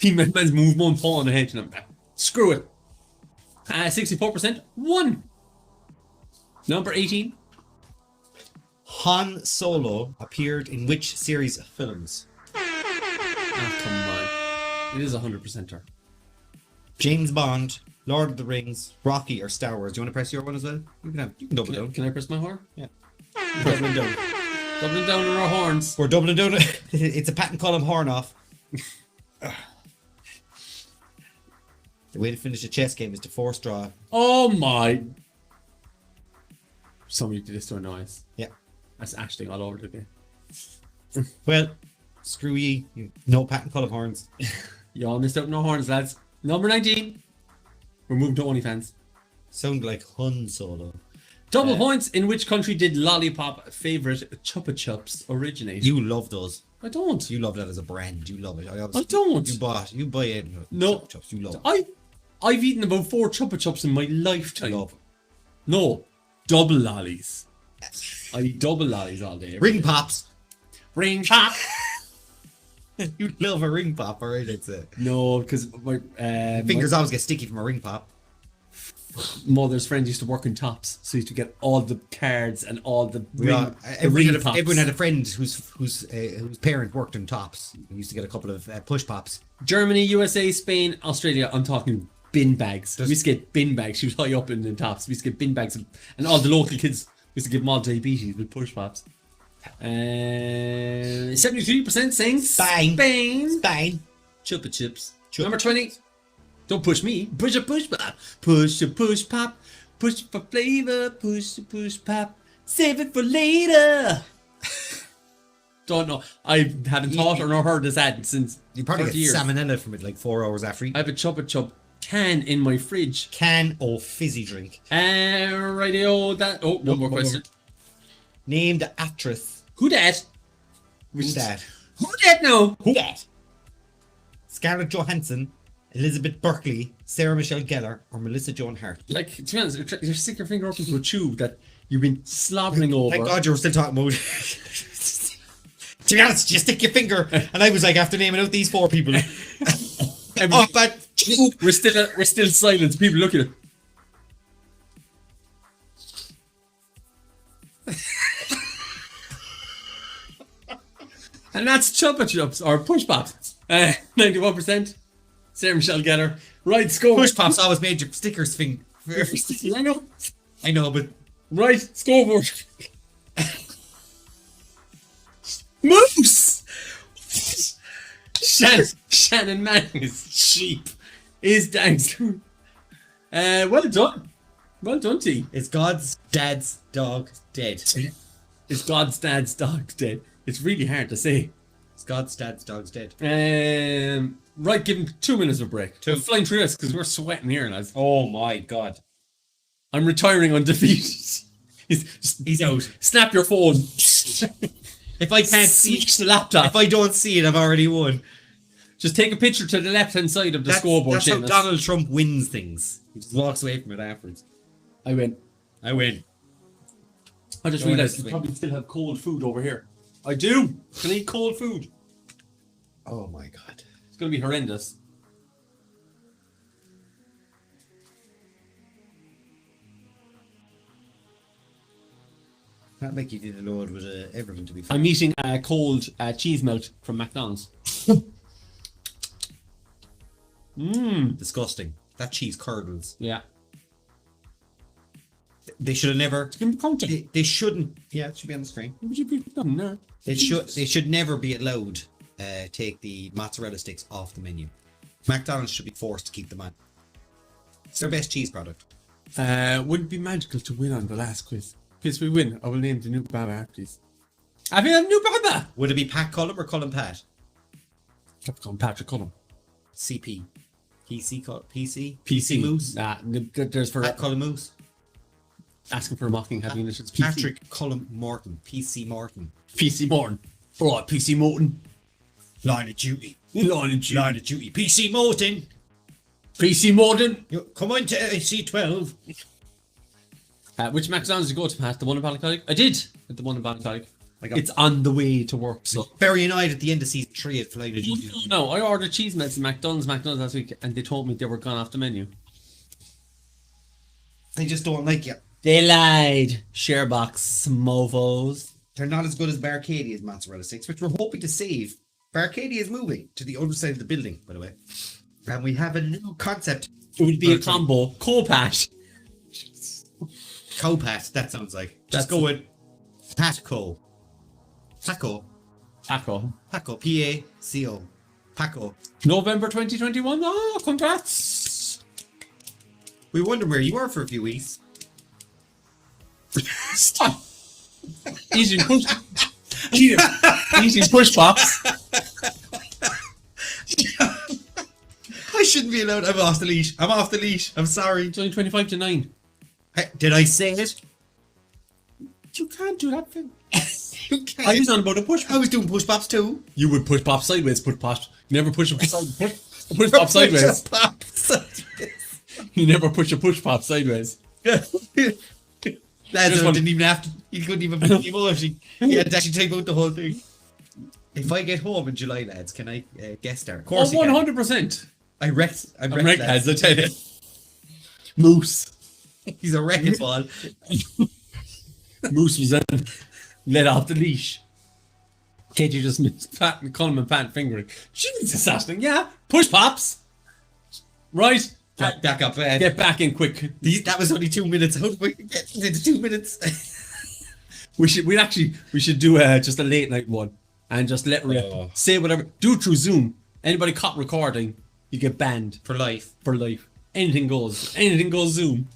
He meant move 1 pawn ahead to them. Screw it. 64%, 1. Number 18. Han Solo appeared in which series of films? Ah, come on. It is 100%er. James Bond, Lord of the Rings, Rocky, or Star Wars. Do you want to press your one as well? You can double down. Can I press my horn? Yeah. Doubling down. Doubling down on our horns. We're doubling down. It's a Pat and Colm horn off. The way to finish a chess game is to force draw. Oh my. Somebody did this to a noise. Yeah. That's actually all over the game. Well, screw ye. No Pat and Colm horns. You all missed out on our horns, lads. Number 19. We're moving to OnlyFans. Sound like Han Solo. Double points. In which country did Lollipop favorite Chupa Chups originate? You love those. I don't. You love that as a brand. You love it. I don't. You buy it. No. Chups. You love it. I've eaten about 4 Chupa Chups in my lifetime. Love it. No. Double lollies. I eat double lollies all day. Ring pops. Ring pop. You love a ring pop, alright? It's it. No, because my Fingers always get sticky from a ring pop. mother's friend used to work in Tops, so he used to get all the cards and all the Everyone had a friend whose parent worked in Tops. He used to get a couple of push pops. Germany, USA, Spain, Australia. I'm talking bin bags. We used to get bin bags. She was high up in the Tops. We used to get bin bags, and all the local kids used to give them all diabetes with push pops. 73% saying Spain. Chupa chips. Number 20. Don't push me. Push pop. Push pop. Push for flavor. Push pop. Save it for later. Don't know. I haven't thought or heard this ad since You probably 30 get years. salmonella from it like 4 hours after I eating. have a Chupa Chup can in my fridge. Can of fizzy drink. Radio. One more question. Name the actress. Who that? Who that? Who that now? Who that? Scarlett Johansson, Elizabeth Berkley, Sarah Michelle Gellar, or Melissa Joan Hart. Like, to be honest, you stick your finger up into a tube that you've been slobbering over. Thank God you were still talking about. To be honest, you stick your finger, and I was like, after naming out these 4 people. We're still silent. People look at it. And that's Chupa Chups or Push Pops. 91%. Sarah Michelle Geller. Right, score. Push Pops always made your stickers thing. I know. I know, but Right, scoreboard. Moose! Shannon Manning's sheep is down. Well done. Well done, T. it's God's dad's dog dead. Is God's dad's dog dead? It's really hard to say. It's God's dad's dog's dead. Right, give him 2 minutes of a break. Two. We're flying through this because we're sweating here, lads. Oh my God. I'm retiring undefeated. He's out. Snap your phone. If I can't see, Switch the laptop. if I don't see it, I've already won. Just take a picture to the left-hand side of the scoreboard. That's how Seamus. Donald Trump wins things. He just walks away from it afterwards. I win. I win. I just No one realised has you to probably still have cold food over here. I do. Can I eat cold food? Oh my God. It's going to be horrendous. Not like you did a load with everything to be fair. I'm eating cold cheese melt from McDonald's. Disgusting. That cheese curdles. Yeah. They should have never. They They shouldn't. Yeah, it should be on the screen. no. They should never be allowed take the mozzarella sticks off the menu. McDonald's should be forced to keep them on. It's their best cheese product. Wouldn't it be magical to win on the last quiz? If we win, I will name the new Baba after these. Have you a new Baba? Would it be Pat Cullum or Cullum Pat? Capcom Patrick Cullum. CP. PC? PC Moose? Nah, there's for Pat Cullum Moose? asking for a mocking having it. It's PC. Patrick Cullum Morton. PC Morton. PC Morton. Alright, PC Morton. Line of duty. Line of duty. Line of duty. PC Morton. PC Morton. Come on to AC12. Which McDonald's did you go to, Pat? The one in Ballycollig? I did. At the one in Ballycollig. I got It's on the way to work, so. very annoyed at the end of season 3 of Line of Duty. No, I ordered cheese melts at McDonald's last week, and they told me they were gone off the menu. They just don't like you. They lied. Sharebox mofos. They're not as good as Barcadia's mozzarella sticks, which we're hoping to save. Barcadia is moving to the other side of the building, by the way. And we have a new concept. It would be a combo. Copat. Copat, that sounds like. That's- Just go with Patco. Paco. Taco. Paco. P-A-C-O. Paco. November 2021. Oh, congrats. We wondered where you were for a few weeks. Stop. Eating push. Eating push pops. I shouldn't be allowed. I'm off the leash. I'm off the leash. I'm sorry. It's only 25 to 9. Did I say it? You can't do that thing. You can't. I was on about a push. I was doing push pops too. You would push pop sideways. Push pop. You never push a push pop sideways. You never push a push pop sideways. Lads, Just one- didn't even have to. You couldn't even put the emoji. You had to actually take out the whole thing. If I get home in July, lads, can I guest star? Of Oh, course you can. 100%. I'm wrecked, Lads, I tell you. Moose. He's a wrecking ball. Moose was then let off the leash. Katie just missed Pat and Colm and Pat fingering. Jesus, Ashton, yeah. Push pops. Right. Back up. Get back in quick. That was only 2 minutes. How did we get into 2 minutes? We should do just a late night one and just let rip. Oh. Say whatever. Do it through Zoom. Anybody caught recording, you get banned For life. for life. Anything goes. Anything goes Zoom.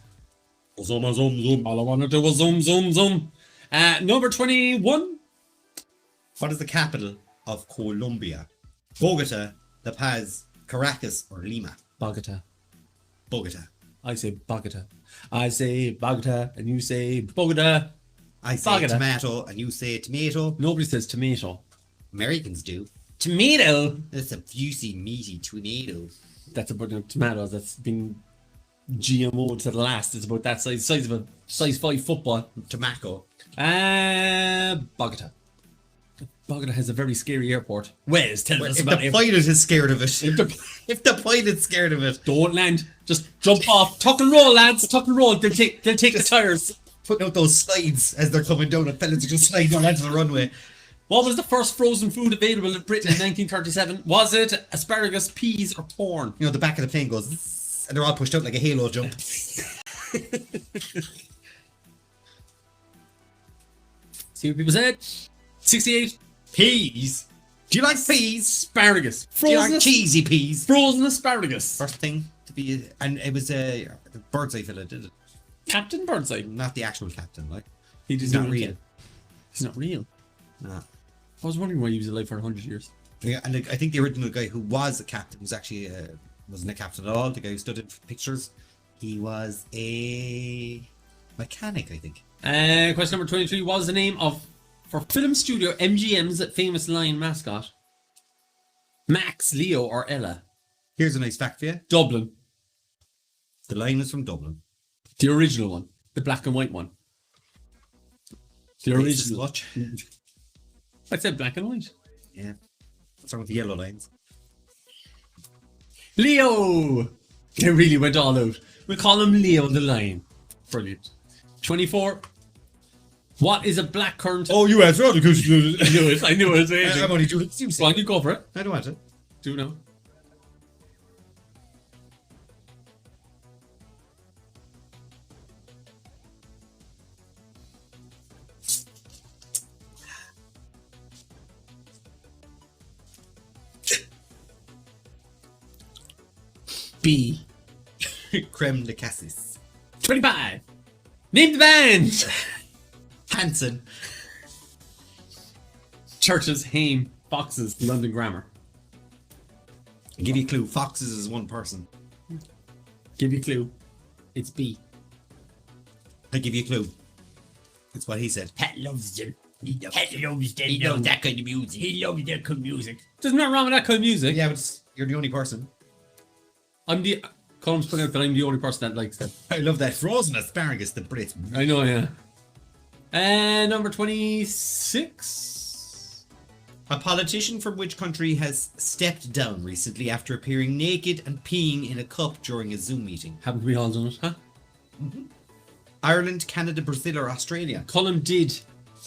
Zoom. All I want to do is zoom. Number 21. What is the capital of Colombia? Bogota, La Paz, Caracas, or Lima? Bogota. Bogota. I say Bogota. I say Bogota, and you say Bogota. I say Bogota. tomato, and you say tomato. Nobody says tomato. Americans do. Tomato. That's a juicy, meaty tomato. That's about tomatoes. That's been GMO to the last. It's about that size of a size 5 football. Tobacco. Bogota. Bogota has a very scary airport. Wes, tell us If about the it. pilot is scared of it. If If the pilot's scared of it. Don't land. Just jump off. Tuck and roll, lads. Tuck and roll. They'll take the tires. Putting out those slides as they're coming down, and fellas are just sliding down onto the runway. What was the first frozen food available in Britain in 1937? Was it asparagus, peas, or corn? You know, the back of the plane goes, "Zzz," and they're all pushed out like a halo jump. See what people said? 68. Peas. Do you like peas? Asparagus. Do you like cheesy peas? Frozen asparagus. First thing to be, and it was a Birdseye fella did it. Captain Birdseye. Not the actual captain, like. He's not real. He's not real. Nah. I was wondering why he was alive for 100 years. Yeah, and I think the original guy who was a captain was actually wasn't a captain at all. The guy who stood in pictures, he was a mechanic, I think. Question number 23. What was the name for film studio MGM's famous lion mascot? Max, Leo, or Ella? Here's a nice fact for you. Dublin. The lion is from Dublin. The original one. The black and white one. The Racist original. watch. I said black and white. Yeah. What's wrong with the yellow lines? Leo! They really went all out. We call him Leo the lion. Brilliant. 24. What is a blackcurrant? Oh, you answered all the questions. I knew it. I'm only doing it. You say. Why don't you go for it? I don't want it. Do now. B. Creme de cassis. 25. Name the band. Hanson. Churches, Haim, Foxes, London Grammar. I'll give you a clue. Foxes is one person. Give you a clue. It's B. I'll give you a clue. It's what he said. Pat loves them. He loves that kind of music. He loves that kind of music. There's nothing wrong with that kind of music. Yeah, but you're the only person. Colm's putting out that I'm the only person that likes that. I love that frozen asparagus, the Brits. I know, yeah. And number 26. A politician from which country has stepped down recently after appearing naked and peeing in a cup during a Zoom meeting? Haven't we all done it, huh? Ireland, Canada, Brazil, or Australia? Colm did,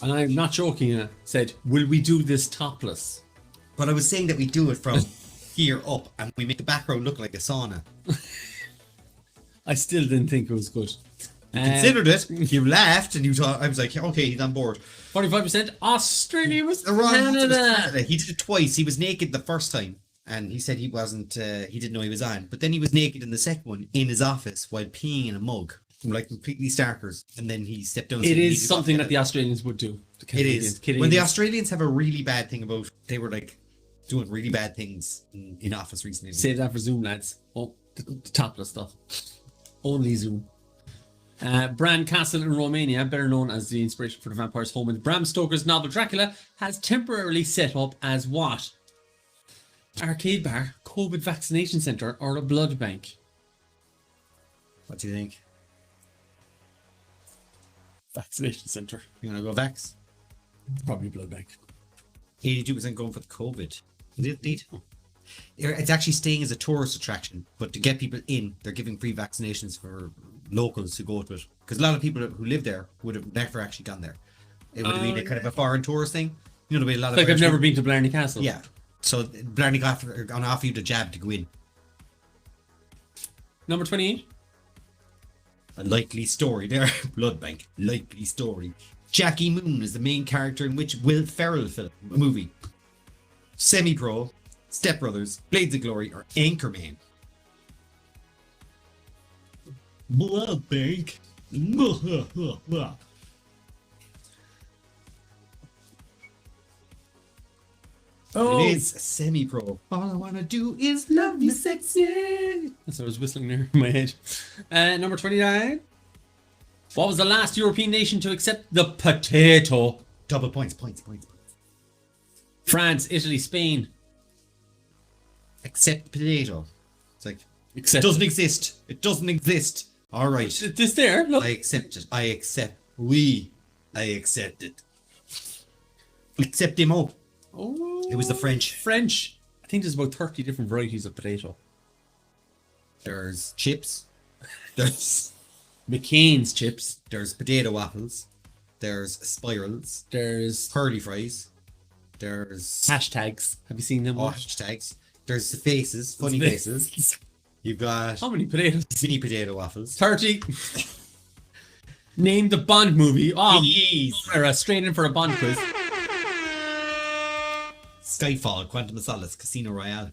and I'm not joking, said, will we do this topless? But I was saying that we do it from here up and we make the background look like a sauna. I still didn't think it was good. Considered it. You laughed and you thought, I was like, okay, he's on board. 45%. Australia was Wrong. Canada. He did it twice. He was naked the first time. And he said he wasn't, he didn't know he was on. But then he was naked in the second one in his office while peeing in a mug. Like completely starkers. And then he stepped down. It is something that the Australians would do. It is. When the Australians have a really bad thing about, they were like doing really bad things in office recently. Save that for Zoom, lads. Oh, the topless stuff. Only Zoom. Bran Castle in Romania, better known as the inspiration for the vampire's home in Bram Stoker's novel Dracula, has temporarily set up as what? Arcade bar, COVID vaccination centre, or a blood bank? What do you think? Vaccination centre. You want to go vax? Probably blood bank. 82% going for the COVID. It's actually staying as a tourist attraction, but to get people in, they're giving free vaccinations for locals who go to it. Because a lot of people who live there would have never actually gone there. It would have been a kind of a foreign tourist thing. You know, there'd be a lot of. Like I've never been to Blarney Castle. Yeah. So Blarney got on offer you the jab to go in. Number 28. A likely story there. Blood bank. Likely story. Jackie Moon is the main character in which Will Ferrell movie? Semi-Pro, Step Brothers, Blades of Glory, or Anchorman? Blood bank. Oh, It is Semi-Pro. All I wanna do is love you sexy. that's what I was whistling there in my head. Number 29. What was the last European nation to accept the potato? Double points. France, Italy, Spain. Accept potato. It's like, Accept. it doesn't exist. It doesn't exist. All right. This there, look. I accept it. I accept. I accept it. Accept him up. Oh, It was the French. French. I think there's about 30 different varieties of potato. There's chips. There's McCain's chips. potato waffles. There's spirals. There's Curly fries. There's Hashtags. Have you seen them? hashtags. There's the faces, funny faces. You've got How many potatoes? mini potato waffles. 30. Name the Bond movie. Oh, Jeez. straight in for a Bond quiz. Skyfall, Quantum of Solace, Casino Royale.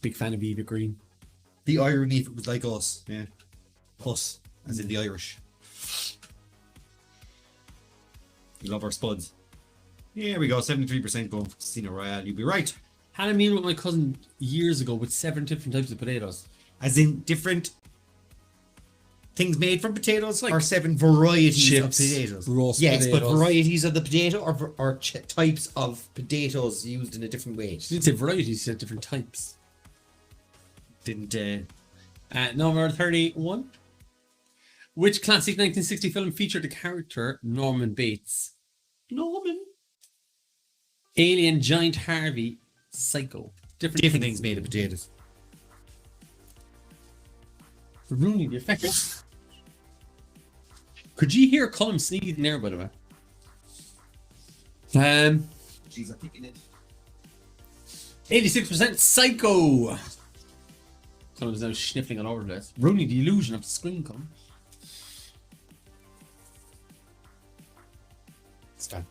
Big fan of Eva Green. The irony if it was like us. Yeah. Us, as in the Irish. We love our spuds. Here we go, 73% going for Casino Royale. You'd be right. Had a meal with my cousin years ago with 7 different types of potatoes. As in different things made from potatoes, Like or 7 varieties chips, of potatoes. roast yes, but potatoes. varieties of the potato or types of potatoes used in a different way. She didn't say varieties, she said different types. Didn't Number 31. Which classic 1960 film featured the character Norman Bates? Norman? Alien, Giant Harvey, Psycho. Different things made of potatoes. Ruining the effect. Could you hear Colm sneezing there, by the way? Jeez, I'm thinking it. 86% Psycho. Colm is now sniffling all over the place. Ruining the illusion of the screen, Colm. It's fine.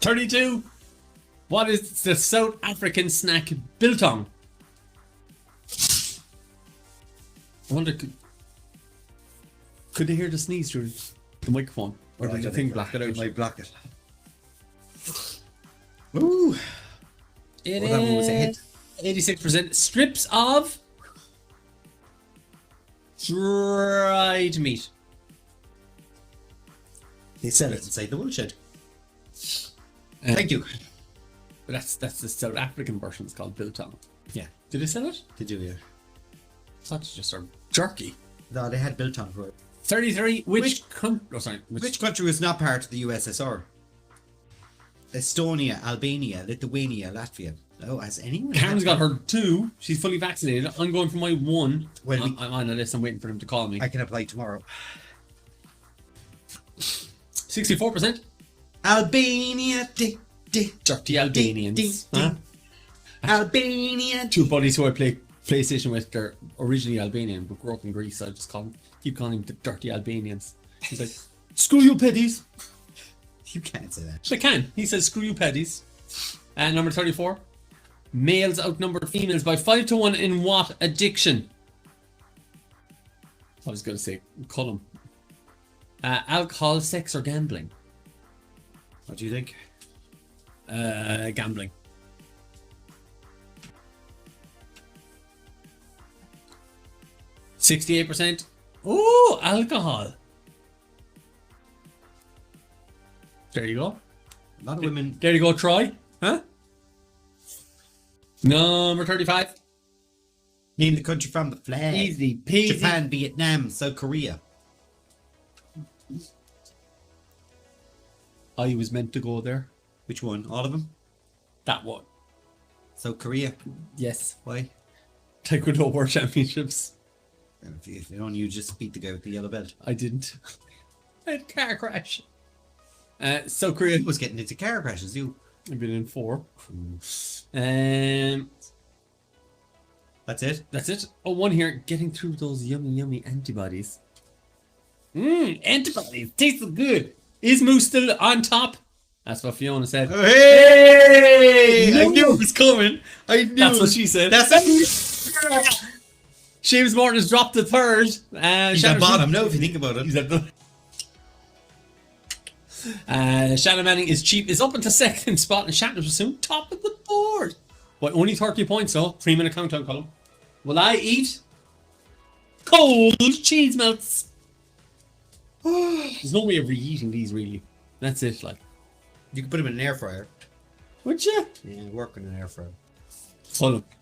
32. What is the South African snack biltong? I wonder, could they hear the sneeze through the microphone? Or did the thing block it out? It might block it. Ooh. It That one was a hit. 86% strips of dried meat. They sell it inside the woodshed. Thank you. But that's the South African version. It's called biltong. Yeah, Did they sell it? they do, yeah. I thought you just served jerky. No, they had biltong for it. 33. Which country was not part of the USSR? Estonia, Albania, Lithuania, Latvia. Oh, has anyone? Karen's got her 2. She's fully vaccinated. I'm going for my 1. Well, I'm on the list. I'm waiting for them to call me. I can apply tomorrow. 64%. Albania, Dirty Albanians. Huh? Albania. 2 buddies who I play PlayStation with, they're originally Albanian but grew up in Greece, so I just keep calling them the dirty Albanians. He's like, screw you peddies. You can't say that. I can. He says, screw you peddies. And number 34. Males outnumber females by 5 to 1 in what addiction? I was going to say Colm. Alcohol, sex, or gambling? What do you think? Gambling. %68%. Ooh, alcohol. There you go. A lot of women. There you go, Troy. Huh? Number 35. Name the country from the flag. Easy peasy. Japan, Vietnam, South Korea. I was meant to go there. Which one? All of them? That one. South Korea. Yes. Why? Taekwondo World Championships. If you don't, you just beat the guy with the yellow belt. I didn't. I had a car crash. South Korea. He was getting into car crashes, you. I've been in 4. That's it? That's it. Oh, one here. Getting through those yummy antibodies. Antibodies. Tastes good. Is Moose still on top? That's what Fiona said. Hey! I knew it was coming. I knew. That's what she said. That's James Morton has dropped the 3rd. He's at bottom now, if you think about it. He's at the... Shannon Manning is cheap. Is up into 2nd spot, and Shannon was soon top of the board. But only 30 points, though. 3-minute countdown column. Will I eat cold cheese melts? There's no way of reheating these, really. That's it, like. You can put them in an air fryer. Would you? Yeah, work in an air fryer.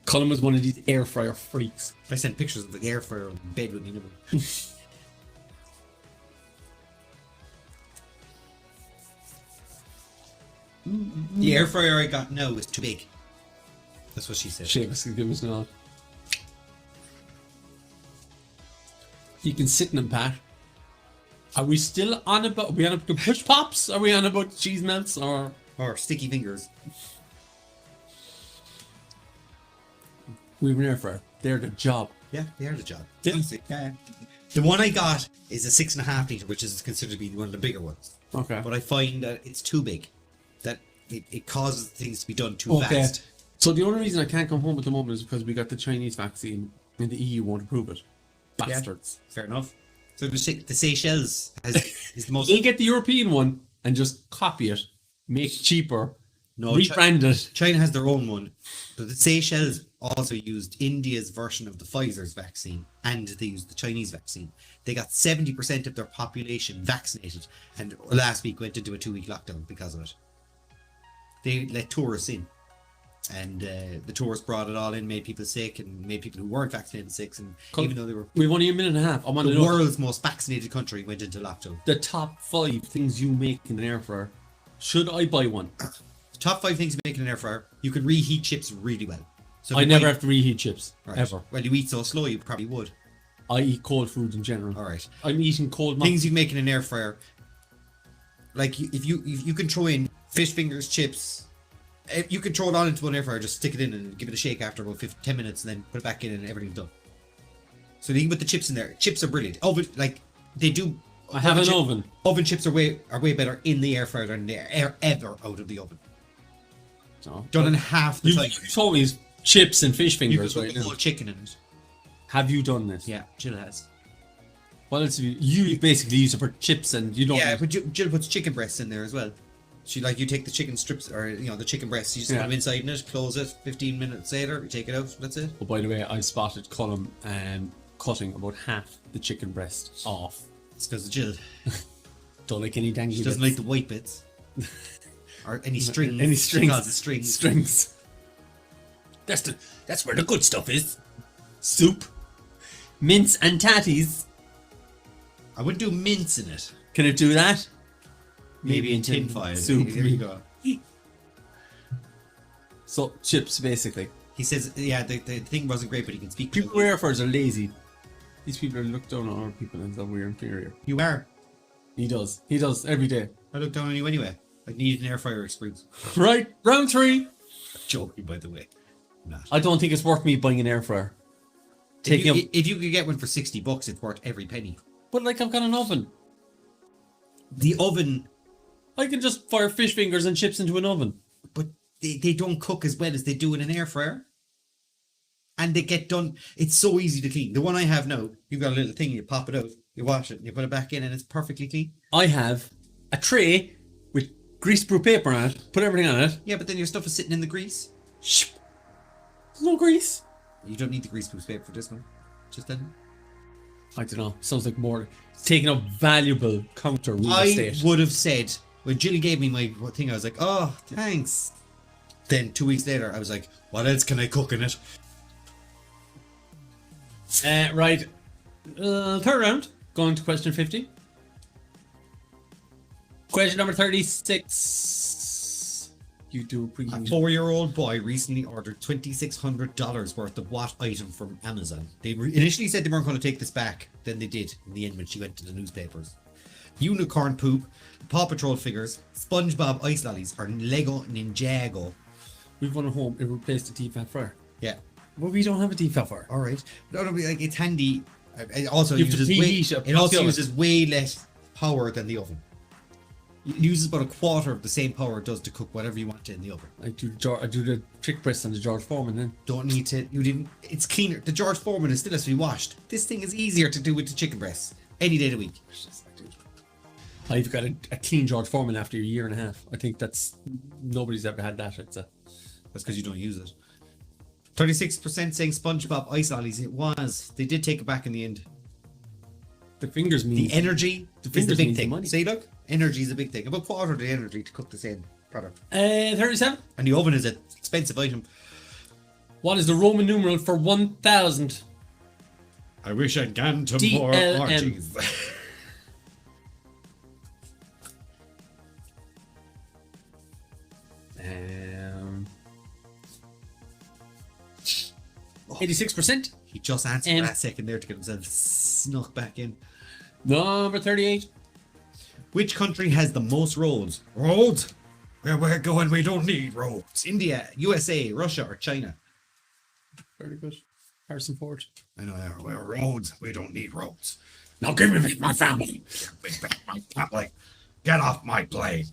Colm was one of these air fryer freaks. I sent pictures of the air fryer in bed with me. The air fryer I got now is too big. That's what she said. Seamus, give us not. You can sit in them, Pat. Are we still on about? Are we on about the push pops? Are we on about cheese melts or? Or sticky fingers. We have an air fryer. They're the job. Yeah, they are the job. Yeah. Yeah. The one I got is a 6.5 litre, which is considered to be one of the bigger ones. Okay. But I find that it's too big. That it causes things to be done too fast. So the only reason I can't come home at the moment is because we got the Chinese vaccine and the EU won't approve it. Bastards. Fair enough. So the Seychelles is the most. They'll get the European one and just copy it, make it cheaper, No, rebrand it. China has their own one. But the Seychelles also used India's version of the Pfizer's vaccine, and they used the Chinese vaccine. They got 70% of their population vaccinated, and last week went into a 2-week lockdown because of it. They let tourists in, and the tourists brought it all in, made people sick, and made people who weren't vaccinated sick. And even though they were We've only a minute and a half. I'm on the world's most vaccinated country, went into lockdown. the top 5 things you make in an air fryer. Should I buy one? Top 5 things you make in an air fryer. You can reheat chips really well. So I never have to reheat chips. Right. Ever. Well, you eat so slow, you probably would. I eat cold foods in general. All right. I'm eating cold Things you make in an air fryer. Like if you can throw in fish fingers, chips. You can throw it on into an air fryer, just stick it in and give it a shake after about 10 minutes, and then put it back in, and everything's done. So you can put the chips in there. Chips are brilliant. Oven, like they do. I have an oven. Oven chips are way better in the air fryer than they're ever out of the oven. So, Done in half the you time. told me it's chips and fish You fingers can right put the now. whole chicken in it. Have you done this? Yeah, Jill has. What else have you basically use it for chips and you don't. Yeah, but Jill puts chicken breasts in there as well. You take the chicken strips, or the chicken breasts, you just put them inside in it, close it, 15 minutes later, you take it out, that's it. Oh, by the way, I spotted Colm cutting about half the chicken breast off. It's because of Jill. Don't like any dangly She doesn't bits. like the white bits. Or any strings. Any She strings. calls it strings. Strings. That's where the good stuff is. Soup. Mince and tatties. I wouldn't do mince in it. Can it do that? Maybe in tin foil. Soup. There you go. So, chips, basically. He says, yeah, the thing wasn't great, but he can speak. People who air fryers are lazy. These people are looked down on other people and that we're inferior. You are. He does. He does every day. I look down on you anyway. I need an air fryer experience. Right, round 3. Joking, by the way. I'm not. I don't think it's worth me buying an air fryer. If you could get one for $60, it's worth every penny. But like, I've got an oven. The oven, I can just fire fish fingers and chips into an oven. but they don't cook as well as they do in an air fryer. And they get done. It's so easy to clean. The one I have now, you've got a little thing, you pop it out, you wash it, and you put it back in, and it's perfectly clean. I have a tray with greaseproof paper on it. Put everything on it. Yeah, but then your stuff is sitting in the grease. Shh. There's no grease. You don't need the greaseproof paper for this one. Just then. I don't know. Sounds like more taking up valuable counter real I estate. would have said, when Jilly gave me my thing, I was like, oh, thanks. Then 2 weeks later, I was like, what else can I cook in it? Right. Third round. Going to question 50. Question number 36. You do A pre. 4-year-old boy recently ordered $2,600 worth of what item from Amazon. They initially said they weren't going to take this back. Then they did in the end when she went to the newspapers. Unicorn poop, Paw Patrol figures, SpongeBob ice lollies, or Lego Ninjago. We've won a home. It replaced the deep fat fryer. Yeah. But we don't have a deep fat fryer. All right. No, like it's handy. It also You have to uses preheat it, it also pure it. uses way less power than the oven. It uses about a quarter of the same power it does to cook whatever you want in the oven. I do the trick press on the George Foreman then. Don't need to. You didn't. It's cleaner. The George Foreman is still has to be washed. This thing is easier to do with the chicken breasts any day of the week. I've got a clean George Foreman after a year and a half. I think nobody's ever had that. That's because you don't use it. 36% saying SpongeBob ice lollies. It was. They did take it back in the end. The fingers mean The energy is the fingers big means the thing. money. See, look, energy is a big thing. About quarter of the energy to cook the same product. 37. And the oven is an expensive item. What is the Roman numeral for 1,000? I wish I'd gone to more DLM. orgies. Um, 86%. He just answered for that second there to get himself snuck back in. Number 38. Which country has the most roads? Roads? Where we're going, we don't need roads. India, USA, Russia, or China? Very good. Harrison Ford. I know, we're roads. We don't need roads. Now give me my family. Give me back my family. Get off my plane.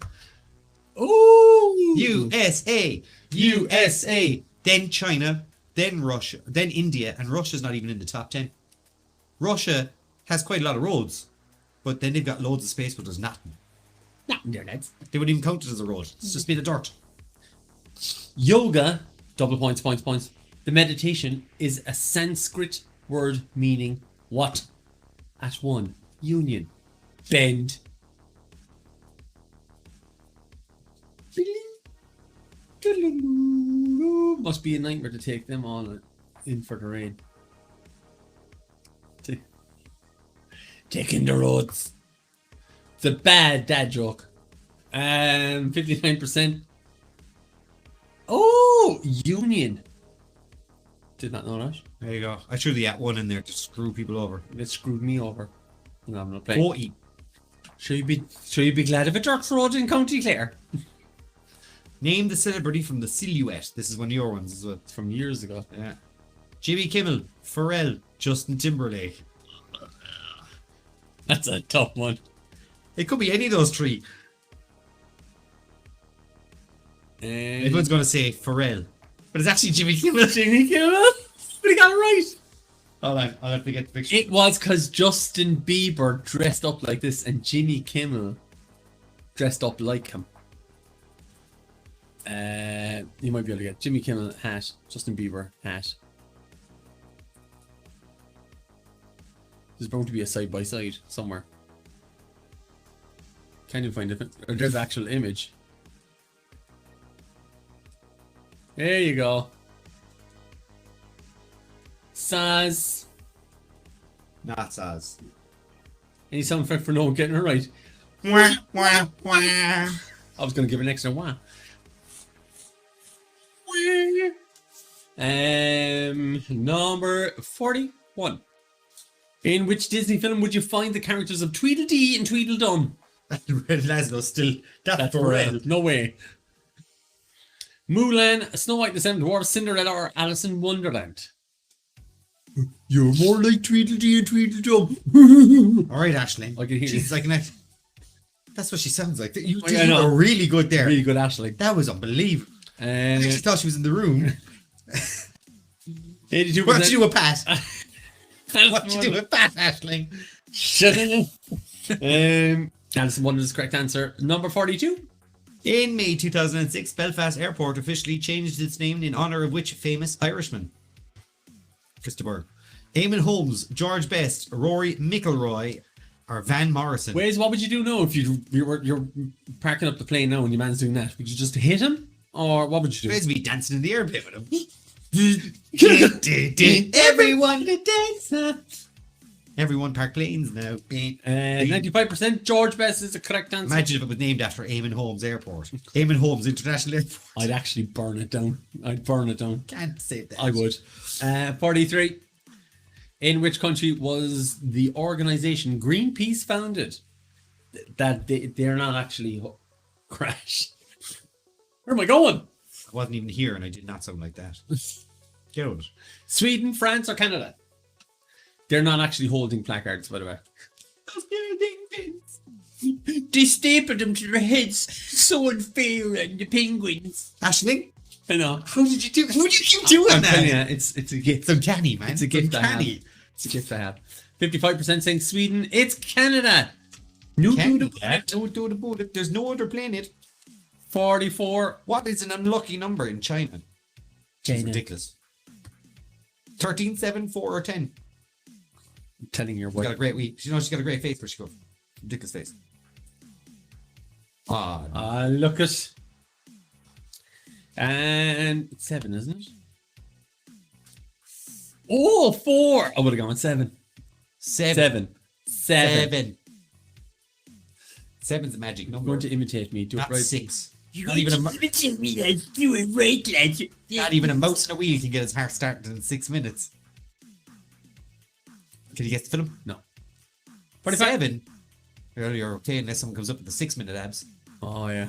Ooh. USA, USA, then China, then Russia, then India, and Russia's not even in the top 10. Russia has quite a lot of roads, but then they've got loads of space, but there's nothing. Nothing there, lads. They wouldn't even count it as a road. It's just made of dirt. Yoga, double points. The meditation is a Sanskrit word meaning what? At one, union, bend. Must be a nightmare to take them all in for the rain. Taking the roads. The bad dad joke. 59%. Oh, union. Did not know that. There you go. I threw the at one in there to screw people over. It screwed me over. No, I'm not playing. 40. Should you be glad of a dirt road in County Clare? Name the celebrity from The Silhouette. This is one of your ones as well. It's from years ago. Yeah. Jimmy Kimmel, Pharrell, Justin Timberlake. That's a tough one. It could be any of those three. Everyone's going to say Pharrell. But it's actually Jimmy Kimmel. Jimmy Kimmel? But he got it right. Hold on, I'll have to get the picture. It was because Justin Bieber dressed up like this and Jimmy Kimmel dressed up like him. You might be able to get Jimmy Kimmel hat, Justin Bieber hat. There's bound to be a side by side somewhere. Can't even find it. Or there's the actual image. There you go. Saz. Not Saz. Any sound effect for no one getting it right? Wah, wah, wah. I was going to give an extra wah. Number 41. In which Disney film would you find the characters of Tweedledee and Tweedledum? Red Laszlo still. That's Pharrell. No way. Mulan, Snow White and the Seven Dwarfs, Cinderella, or Alice in Wonderland? You're more like Tweedledee and Tweedledum. All right, Aisling. I can hear She's you. like an act. That's what she sounds like. You I know. were really good there. Really good, Ashley. That was unbelievable. I actually thought she was in the room. 82%. What did you do with Pat? What did you do with Pat, Aisling? Shut it. Alice in Wonderland is the correct answer. Number 42. In May 2006, Belfast Airport officially changed its name in honour of which famous Irishman? Christopher. Eamon Holmes, George Best, Rory McIlroy, or Van Morrison? Waze, what would you do now if you're parking up the plane now and your man's doing that? Would you just hit him? Or what would you do? Waze be dancing in the airplane with him. Everyone to dance. Everyone park planes now. 95%. George Best is the correct answer. Imagine if it was named after Eamon Holmes Airport. Eamon Holmes International Airport. I'd actually burn it down. I'd burn it down. Can't say that. I would. 43. In which country was the organization Greenpeace founded? That they're not actually crash. Where am I going? I wasn't even here and I did not sound like that. Get out. Sweden, France, or Canada? They're not actually holding placards, by the way. They stapled them to their heads. So unfair, and the penguins. Aisling? I know. How did you do? How did you do I'm that? telling you, it's a gift. It's uncanny, man. It's a gift I have. Uncanny. It's a gift I have. 55% saying Sweden. It's Canada. There's no other planet. 44. What is an unlucky number in China? It's ridiculous. 13, 7, 4, or 10. I'm telling your She's got a wife. great week. She's got a great face where she goes. Ridiculous face. Ah, Look at. And it's 7, isn't it? Oh, 4. I would have gone with 7. 7. 7. 7's a magic You're number. going to imitate me. Do it Not right. 6. You're Not even a imitate me, lads. Do it right, lads. Not even a mouse in a wheel can get his heart started in 6 minutes. Can you guess the film? No. 45. 7. You're okay unless someone comes up with the 6-minute abs. Oh yeah.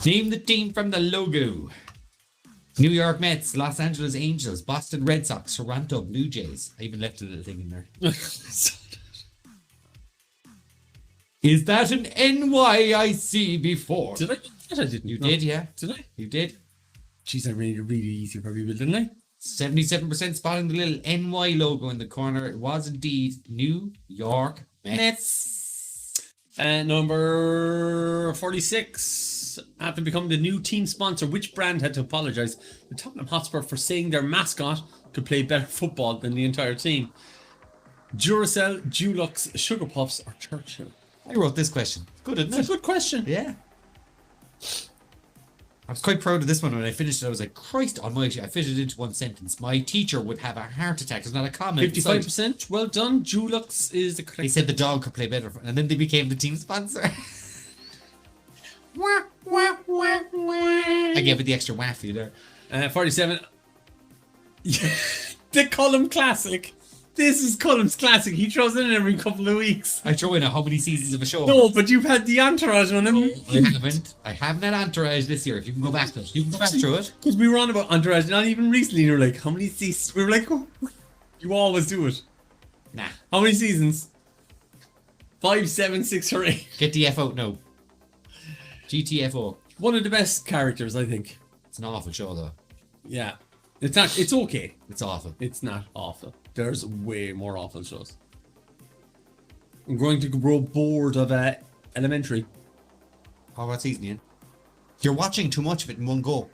Name the team from the logo. New York Mets, Los Angeles Angels, Boston Red Sox, Toronto Blue Jays. I even left a little thing in there. Is that an NYIC before? Did I? I didn't. You No. did, yeah. Did I? You did. Jeez, I made it really easy for people, didn't I? 77% spotting the little NY logo in the corner. It was indeed New York Mets. And number 46. After becoming the new team sponsor, which brand had to apologise to Tottenham Hotspur for saying their mascot could play better football than the entire team? Duracell, Dulux, Sugar Puffs, or Churchill? I wrote this question. Good, isn't That's it? a good question. Yeah. I was quite proud of this one when I finished it. I was like, Christ almighty, I fitted it into one sentence. My teacher would have a heart attack. It's not a comment. 55%. Well done. Dulux is the They correct. said the dog could play better. And then they became the team sponsor. I gave it the extra waffy there. 47. The Colm Classic. This is Colm's Classic. He throws it in every couple of weeks. I throw in how many seasons of a show. No, but you've had the Entourage on him. I haven't had Entourage this year. If you can go back to it. You can go back through it. Because we were on about Entourage, not even recently. You were like, how many seasons? We were like, oh, you always do it. Nah. How many seasons? 5, 7, 6, or 8. Get the F out now. GTFO. One of the best characters, I think. It's an awful show though. Yeah. It's not. It's okay. It's awful. It's not awful. There's way more awful shows. I'm going to grow bored of Elementary. Oh, what season you in? You're watching too much of it in one go.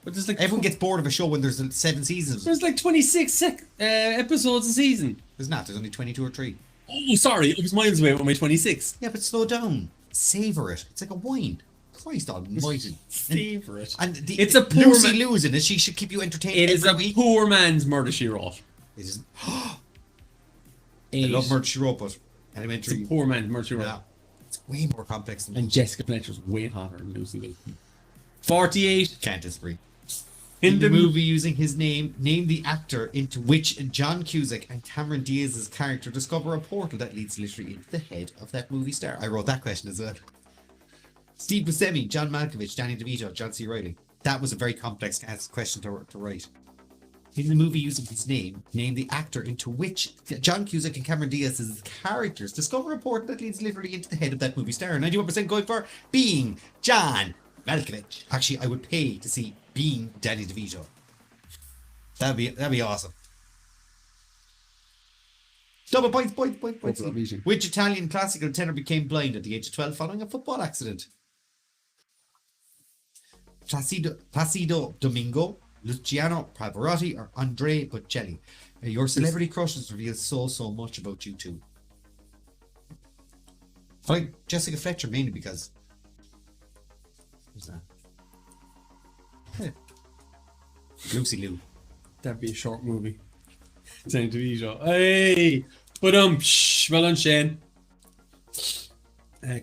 But there's like Everyone gets bored of a show when there's 7 seasons. there's like 26 episodes a season. There's not. There's only 22 or 3. Oh, sorry, it was miles away with my 26. Yeah, but slow down. Savor it. It's like a wine. Christ almighty. Savor it. And It's a poor Lucy man- Liu's in it. She should keep you entertained It is every a week. poor man's Murder She Wrote. It is. I Eight. love Murder She Wrote, but It's Elementary. a poor man's Murder She Wrote. Yeah. It's way more complex than And Jessica Fletcher's way hotter than Lucy Liu. 48. Can't disagree. In In the the movie using his name, name the actor into which John Cusack and Cameron Diaz's character discover a portal that leads literally into the head of that movie star. I wrote that question as well. Steve Buscemi, John Malkovich, Danny DeVito, John C. Reilly. That was a very complex question to write. In the movie using his name, name the actor into which John Cusack and Cameron Diaz's characters discover a portal that leads literally into the head of that movie star. 91% going for being John Malkovich. Actually, I would pay to see being Danny DeVito. That'd be awesome. Double points. Double beating. Which Italian classical tenor became blind at the age of 12 following a football accident? Placido Domingo, Luciano Pavarotti, or Andrea Bocelli? Your celebrity crushes reveal so much about you two. I like Jessica Fletcher mainly because. Who's that? Lucy Liu. That'd be a short movie. Danny DeVito. Hey! But well done, Shane.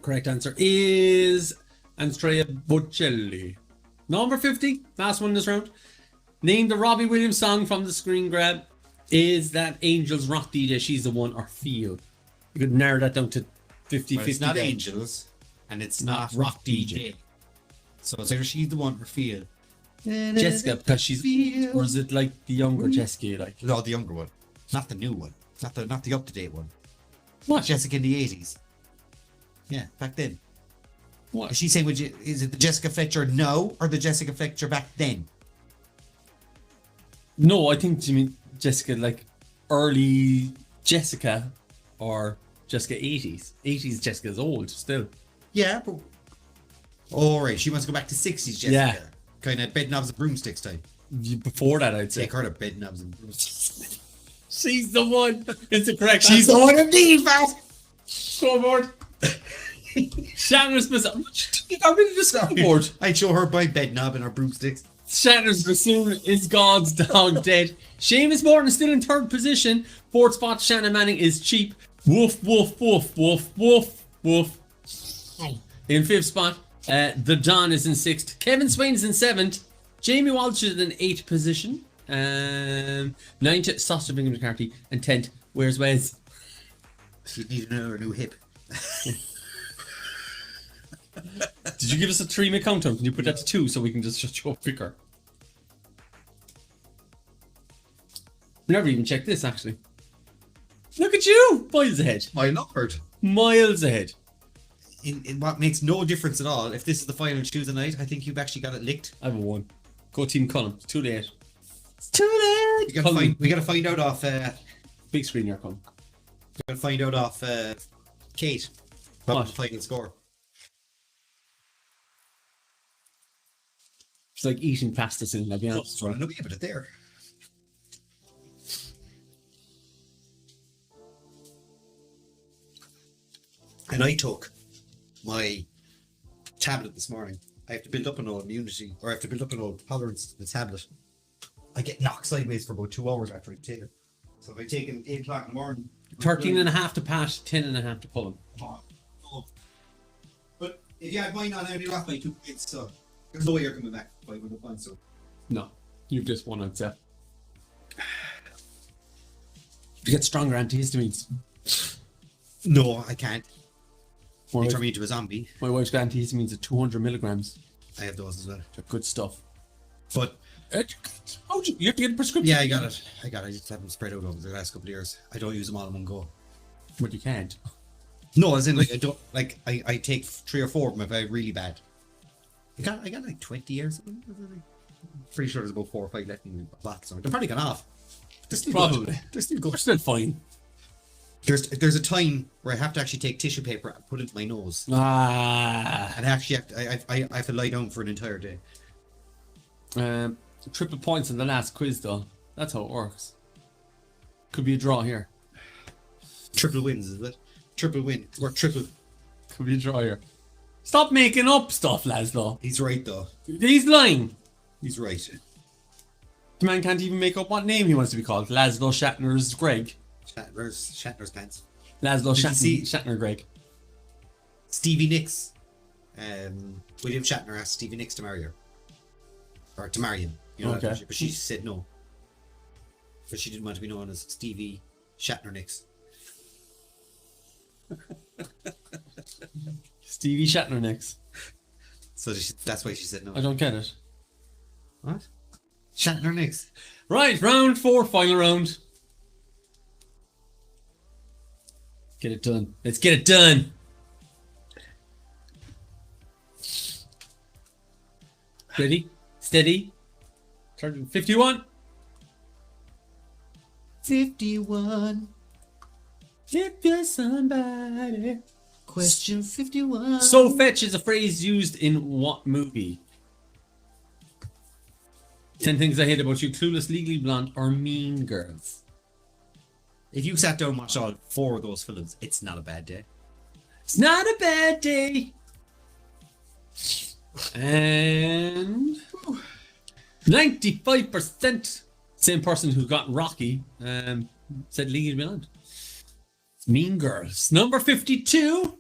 Correct answer is Andrea Bocelli. Number 50, last one this round. Name the Robbie Williams song from the screen grab. Is that Angels Rock DJ? She's the one, or Feel? You could narrow that down to 50-50. But it's not then. Angels, and it's not Rock Rock DJ. So it's either she's the one or Feel. Jessica, because she's. Or is it like the younger Jessica you like? No, the younger one, not the new one, not the up to date one. What? Jessica in the 80s. Yeah, back then. What? Is she saying, is it the Jessica Fletcher now or the Jessica Fletcher back then? No, I think you mean Jessica, like early Jessica, or Jessica 80s. 80s Jessica's old still. Yeah, but. Oh, right, she wants to go back to 60s Jessica. Yeah. Kind of bed knobs and broomsticks time. Before that, I'd say. Take her to bed knobs and broomsticks. She's the one. It's the correct She's answer. the one indeed, fat! Scoreboard. Shatner's bassoon. You got rid of the scoreboard. I'd show her by bed knob and her broomsticks. Shatner's bassoon is God's dog dead. Seamus Morton is still in third position. Fourth spot, Shannon Manning is cheap. Woof, woof, woof, woof, woof, woof. In fifth spot, The Don is in sixth. Kevin Swain is in seventh. Jamie Walsh is in eighth position. Ninth, Saucer Bingham McCarthy. And 10th, Where's Wes? You need another new hip. Did you give us a 3-minute countdown? Can you put that to 2 so we can just show up quicker? Never even checked this, actually. Look at you! Miles ahead. My lord. Miles ahead. In what makes no difference at all. If this is the final Tuesday night, I think you've actually got it licked. I have a 1. Go Team Colm. It's too late. It's too late! We gotta find out off Big screen here, Colm. we gotta find out off Kate. What What? the final score. It's like eating pasta soon, I'll be honest. Running away with it there. And I took my tablet this morning. I have to build up an old immunity, or I have to build up an old tolerance to the tablet. I get knocked sideways for about 2 hours after I take it. So if I take it at 8 o'clock in the morning... 13 and a half to Pat, 10 and a half to Colm. Oh. But if you had mine on, I'd be off by 2 points, so there's no way you're coming back 500 points, so... No, you've just won, I'd say. You get stronger antihistamines. No, I can't. My, They wife, turn me into a zombie. my wife's got antihistamines at 200 milligrams. I have those as well. They're good stuff. But Oh, you have to get a prescription. yeah, I got it. I just have them spread out over the last couple of years. I don't use them all in one go. But you can't. No, as in like I don't like I take 3 or 4 of them if I'm really bad. I got like 20 years. Pretty sure there's about 4 or 5 left in the box. They're probably gone off. They're still Probably. good. They're still good. They're still fine. There's a time where I have to actually take tissue paper and put it into my nose, Ah. and actually I have to lie down for an entire day. Triple points in the last quiz, though. That's how it works. Could be a draw here. Triple wins, is it? Triple win. We're triple. Could be a draw here. Stop making up stuff, Laszlo. He's right though. He's lying. He's right. The man can't even make up what name he wants to be called. Laszlo Shatner's Greg. Shatner's pants. Laszlo Did you see- Shatner Greg. Stevie Nicks. William Shatner asked Stevie Nicks to marry her. Or to marry him. You know, Okay. but she said no. But she didn't want to be known as Stevie Shatner Nicks. Stevie Shatner next. So that's why she said no. I don't get it. What? Shatner Nicks. Right, round 4, final round. Get it done. Let's get it done. Ready? Steady. Turn 51. 51. If you're somebody. Question 51. So fetch is a phrase used in what movie? 10 Things I Hate About You, Clueless, Legally Blonde, or Mean Girls? If you sat down and watched all 4 of those films, it's not a bad day. It's not a bad day. And 95%, same person who got Rocky, said Legally Blonde. It's Mean Girls. Number 52.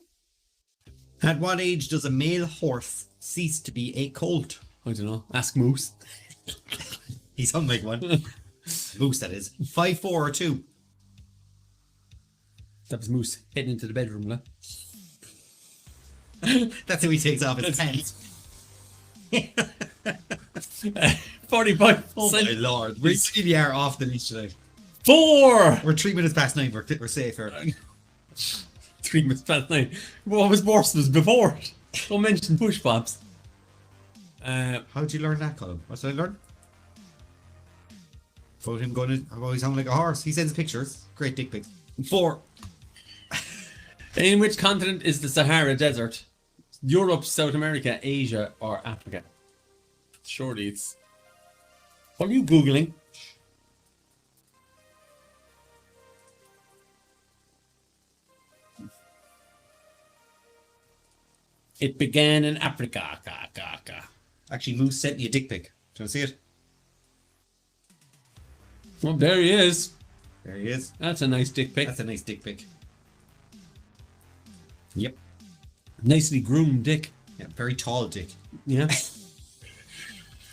At what age does a male horse cease to be a colt? I don't know. Ask Moose. He's unlike one. Moose, that is. 5, 4, or 2. That was Moose heading into the bedroom, like. That's how he takes off his pants. 45%. Oh my lord. We really are off the leash today. 4. We're 3 minutes past 9. We're safe here. 3 minutes past 9. What was worse was before it. Don't mention push pops. How'd you learn that, Colm? What did I learn? About him going in, about he sounding like a horse. He sends pictures. Great dick pics. 4. In which continent is the Sahara Desert? Europe, South America, Asia, or Africa? Surely it's... What are you Googling? It began in Africa. Actually, Moose sent me a dick pic. Do you want to see it? Well, there he is. There he is. That's a nice dick pic. That's a nice dick pic. Yep. Nicely groomed dick. Yeah, very tall dick. Yeah.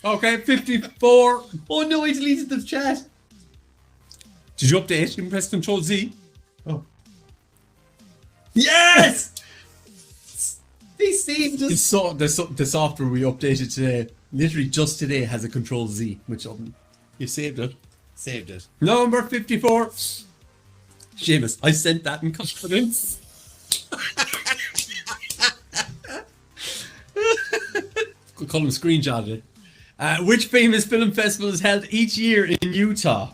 Okay, 54. Oh no, he deleted the chat. Did you update? You can press Control Z. Oh. Yes! They seem just. The software we updated today, literally just today, has a Control Z, which you saved it. Saved it. Number 54. Seamus, I sent that in confidence. Call him screenshotted it. Which famous film festival is held each year in Utah?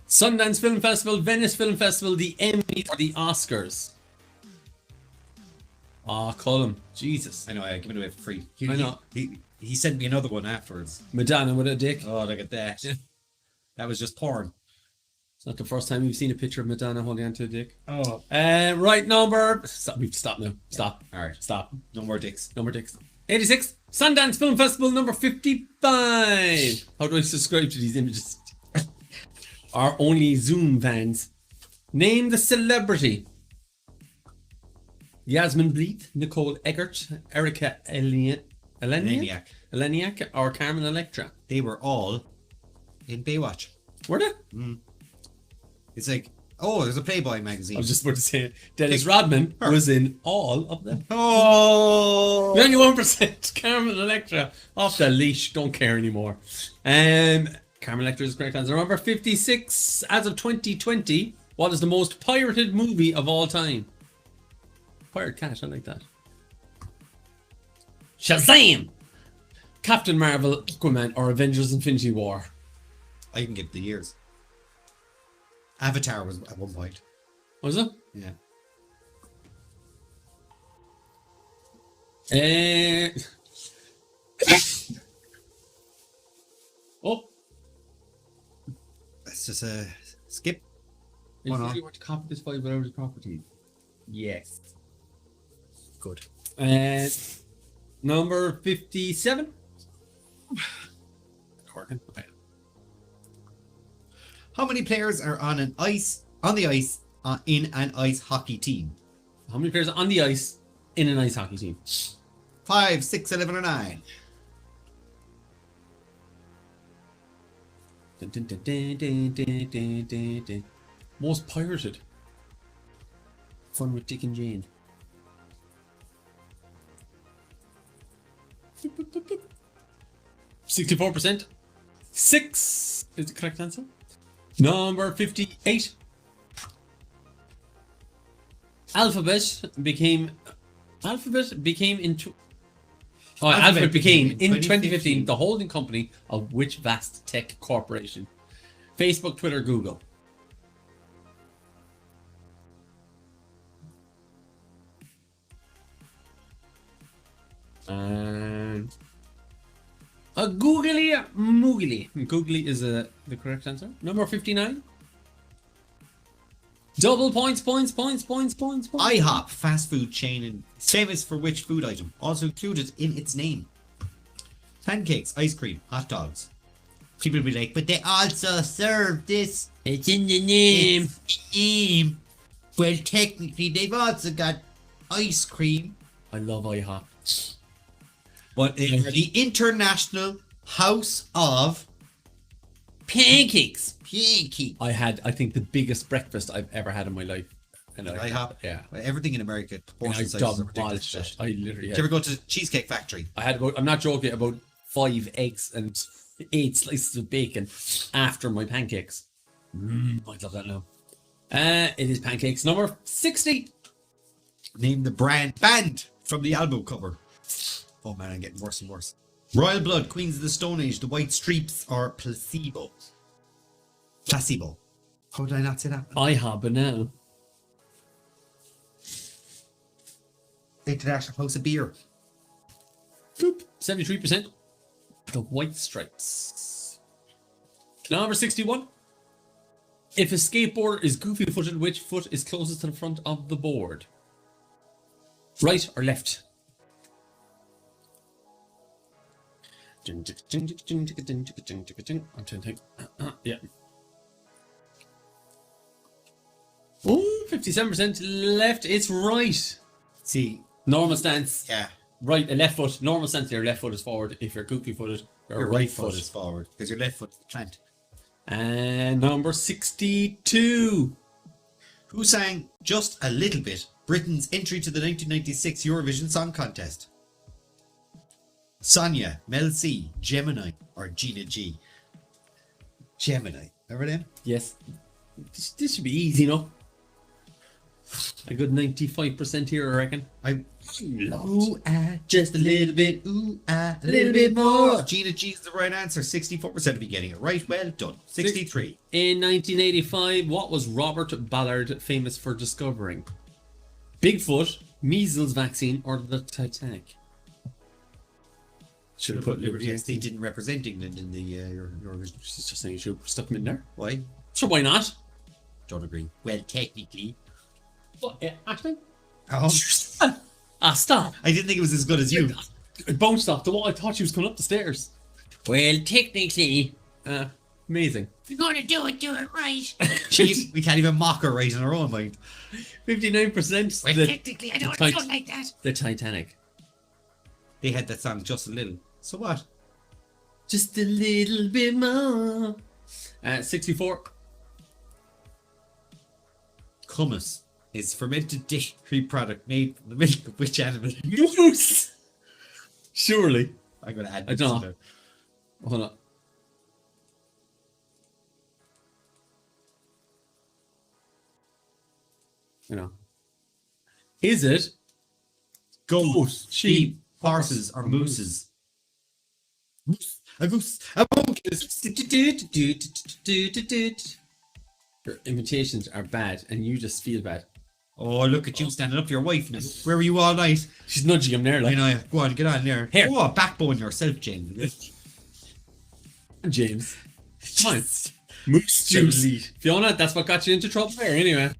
Sundance Film Festival, Venice Film Festival, the Emmys, or the Oscars? Colm. Jesus. I know, I give it away for free. I know. He sent me another one afterwards. Madonna with a dick. Oh, look at that. That was just porn. It's not the first time we've seen a picture of Madonna holding onto a dick. Oh. Right number. Stop. We've stopped now. Stop. All right. Stop. No more dicks. Number dicks. 86. Sundance Film Festival number 55. How do I subscribe to these images? Are only Zoom fans. Name the celebrity. Yasmin Bleeth, Nicole Eggert, Erica Eleniak, or Carmen Electra. They were all in Baywatch. Were they? It's like, oh, there's a Playboy magazine. I was just about to say, Dennis Rodman was in all of them. Oh! 91%. Carmen Electra off the leash. Don't care anymore. Carmen Electra is the correct answer. Number 56. As of 2020, what is the most pirated movie of all time? Pirate Cat, I like that. Shazam! Captain Marvel, Aquaman, or Avengers Infinity War? I can give the years. Avatar was at one point. Was it? Yeah. Oh. That's just a skip. If you want to copy this file without the properties. Yes. Good. Number 57. How many players are on the ice in an ice hockey team? How many players are on the ice in an ice hockey team? 5, 6, 11, or 9. Dun, dun, dun, dun, dun, dun, dun, dun, dun. Most pirated. Fun with Dick and Jane. 64%. 6 is the correct answer. Number 58. Alphabet became in 2015 the holding company of which vast tech corporation? Facebook, Twitter, Google. And Googly Moogly. Googly is the correct answer. Number 59. Double points. IHOP, fast food chain, and famous for which food item? Also included in its name. Pancakes, ice cream, hot dogs. People will be like, but they also serve this. It's in the name. Name. Well, technically, they've also got ice cream. I love IHOP. But they are the International House of Pancakes. Pancakes. I think, the biggest breakfast I've ever had in my life. And IHOP. Yeah. Well, everything in America, And portion I sizes are demolished ridiculous. it. I literally Did had, you ever go to Cheesecake Factory? I had about, I'm not joking, about 5 eggs and 8 slices of bacon after my pancakes. I love that now. It is pancakes. Number 60. Name the band from the album cover. Oh man, I'm getting worse and worse. Royal Blood, Queens of the Stone Age, The White Streets, or Placebo? Placebo. How did I not say that? IHOP now. International House of Beer. 73%. The White Stripes. Number 61. If a skateboarder is goofy footed, which foot is closest to the front of the board? Right or left? I'm trying to think. Yeah. Oh, 57% left. It's right. See, Normal stance. yeah, Right, a left foot. Normal stance, your left foot is forward. If you're goofy footed, your right foot is forward because your left foot is the plant. And number 62. Who sang Just a Little Bit, Britain's entry to the 1996 Eurovision Song Contest? Sonia, Mel C, Gemini, or Gina G? Gemini. Remember them? Yes. This should be easy, no? A good 95% here, I reckon. Ooh, just a little bit. Ooh, a little bit more. Gina G is the right answer. 64% of you getting it right. Well done. 63. In 1985, what was Robert Ballard famous for discovering? Bigfoot, measles vaccine, or the Titanic? Should have put Liberty. Yes, they didn't represent England in the Eurovision. She's just saying you should have stuck them in there. Why? Sure, why not? Don't agree. Well, technically. What, actually? Oh. Stop. I didn't think it was as good as you. It bounced off the wall. I thought she was coming up the stairs. Well, technically. Amazing. If you're gonna do it right. We can't even mock her right in our own mind. 59%. Well, the, technically, I don't want to like that. the Titanic. They had that song Just a Little. So what? Just a little bit more. 64. Hummus is fermented dairy product made from the milk of which animal? Moose. Surely. I'm going to add I this don't in know. there. Hold on. You know. Is it Goat, sheep, sheep, horses, or mooses? A goose, a moose. Your imitations are bad and you just feel bad. Oh, look at you standing up for your wife now. Where were you all night? She's nudging him there I like. know. Go on, get on there. Here. Oh, backbone yourself, James. James. Come on. Moose juice. Fiona, that's what got you into trouble there anyway.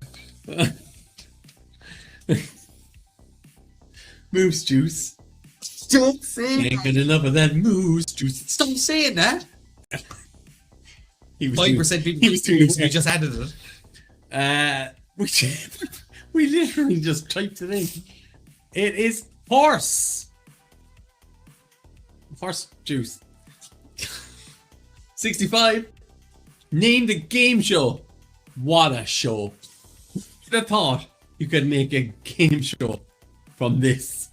Moose juice. Stop saying Ain't good enough of that moose juice. Stop saying that. He was 5% people. he was doing You it. just added it. We literally just typed it in. It is horse. Horse juice. 65. Name the game show. What a show. Who'd have thought you could make a game show from this?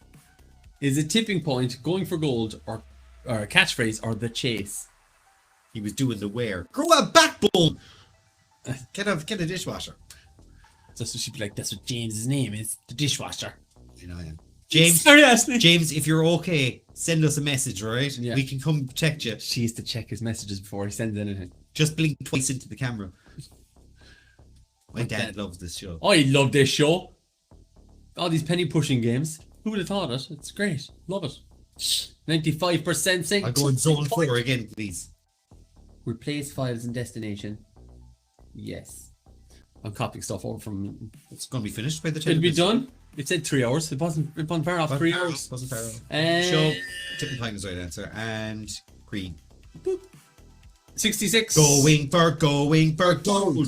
Is a tipping point, going for gold, or a catchphrase, or the chase? He was doing the wear. Grow a backbone. Get a dishwasher. That's what she'd be like, that's what James's name is. The dishwasher. You know, yeah. James. Sorry, Ashley. James, if you're okay, send us a message, right? Yeah. We can come protect you. She used to check his messages before he sends anything. Just blink twice into the camera. My Like dad that. loves this show. I love this show. All these penny pushing games. Who would have thought it? It's great. Love it. 95% saying. I'll go in zone 4 again, please. Replace files and destination. Yes. I'm copying stuff over from. It's going to be finished by the time It'll be this- done. It said 3 hours. It wasn't far off 3 hours. Wasn't fair. Uh, Show. Tipping time is the right answer. And green. 66. Going for gold.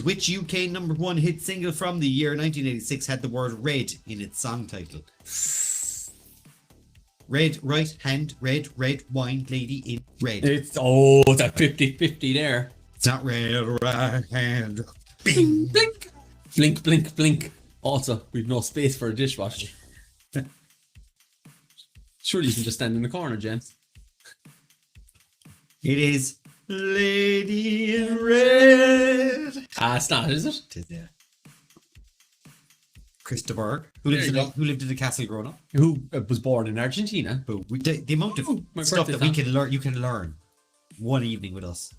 Which UK #1 hit single from the year 1986 had the word red in its song title? Red right hand, red wine lady in red. It's a 50-50 there. It's not red right hand. Bing. Blink. Blink, blink, blink. Also, we've no space for a dishwasher. Surely you can just stand in the corner, James. It is Lady in Red. It's not, is it? It is, yeah. Christopher, who lived in the castle growing up. Who was born in Argentina. But the amount of my stuff birthday that we song. can learn, you can learn one evening with us.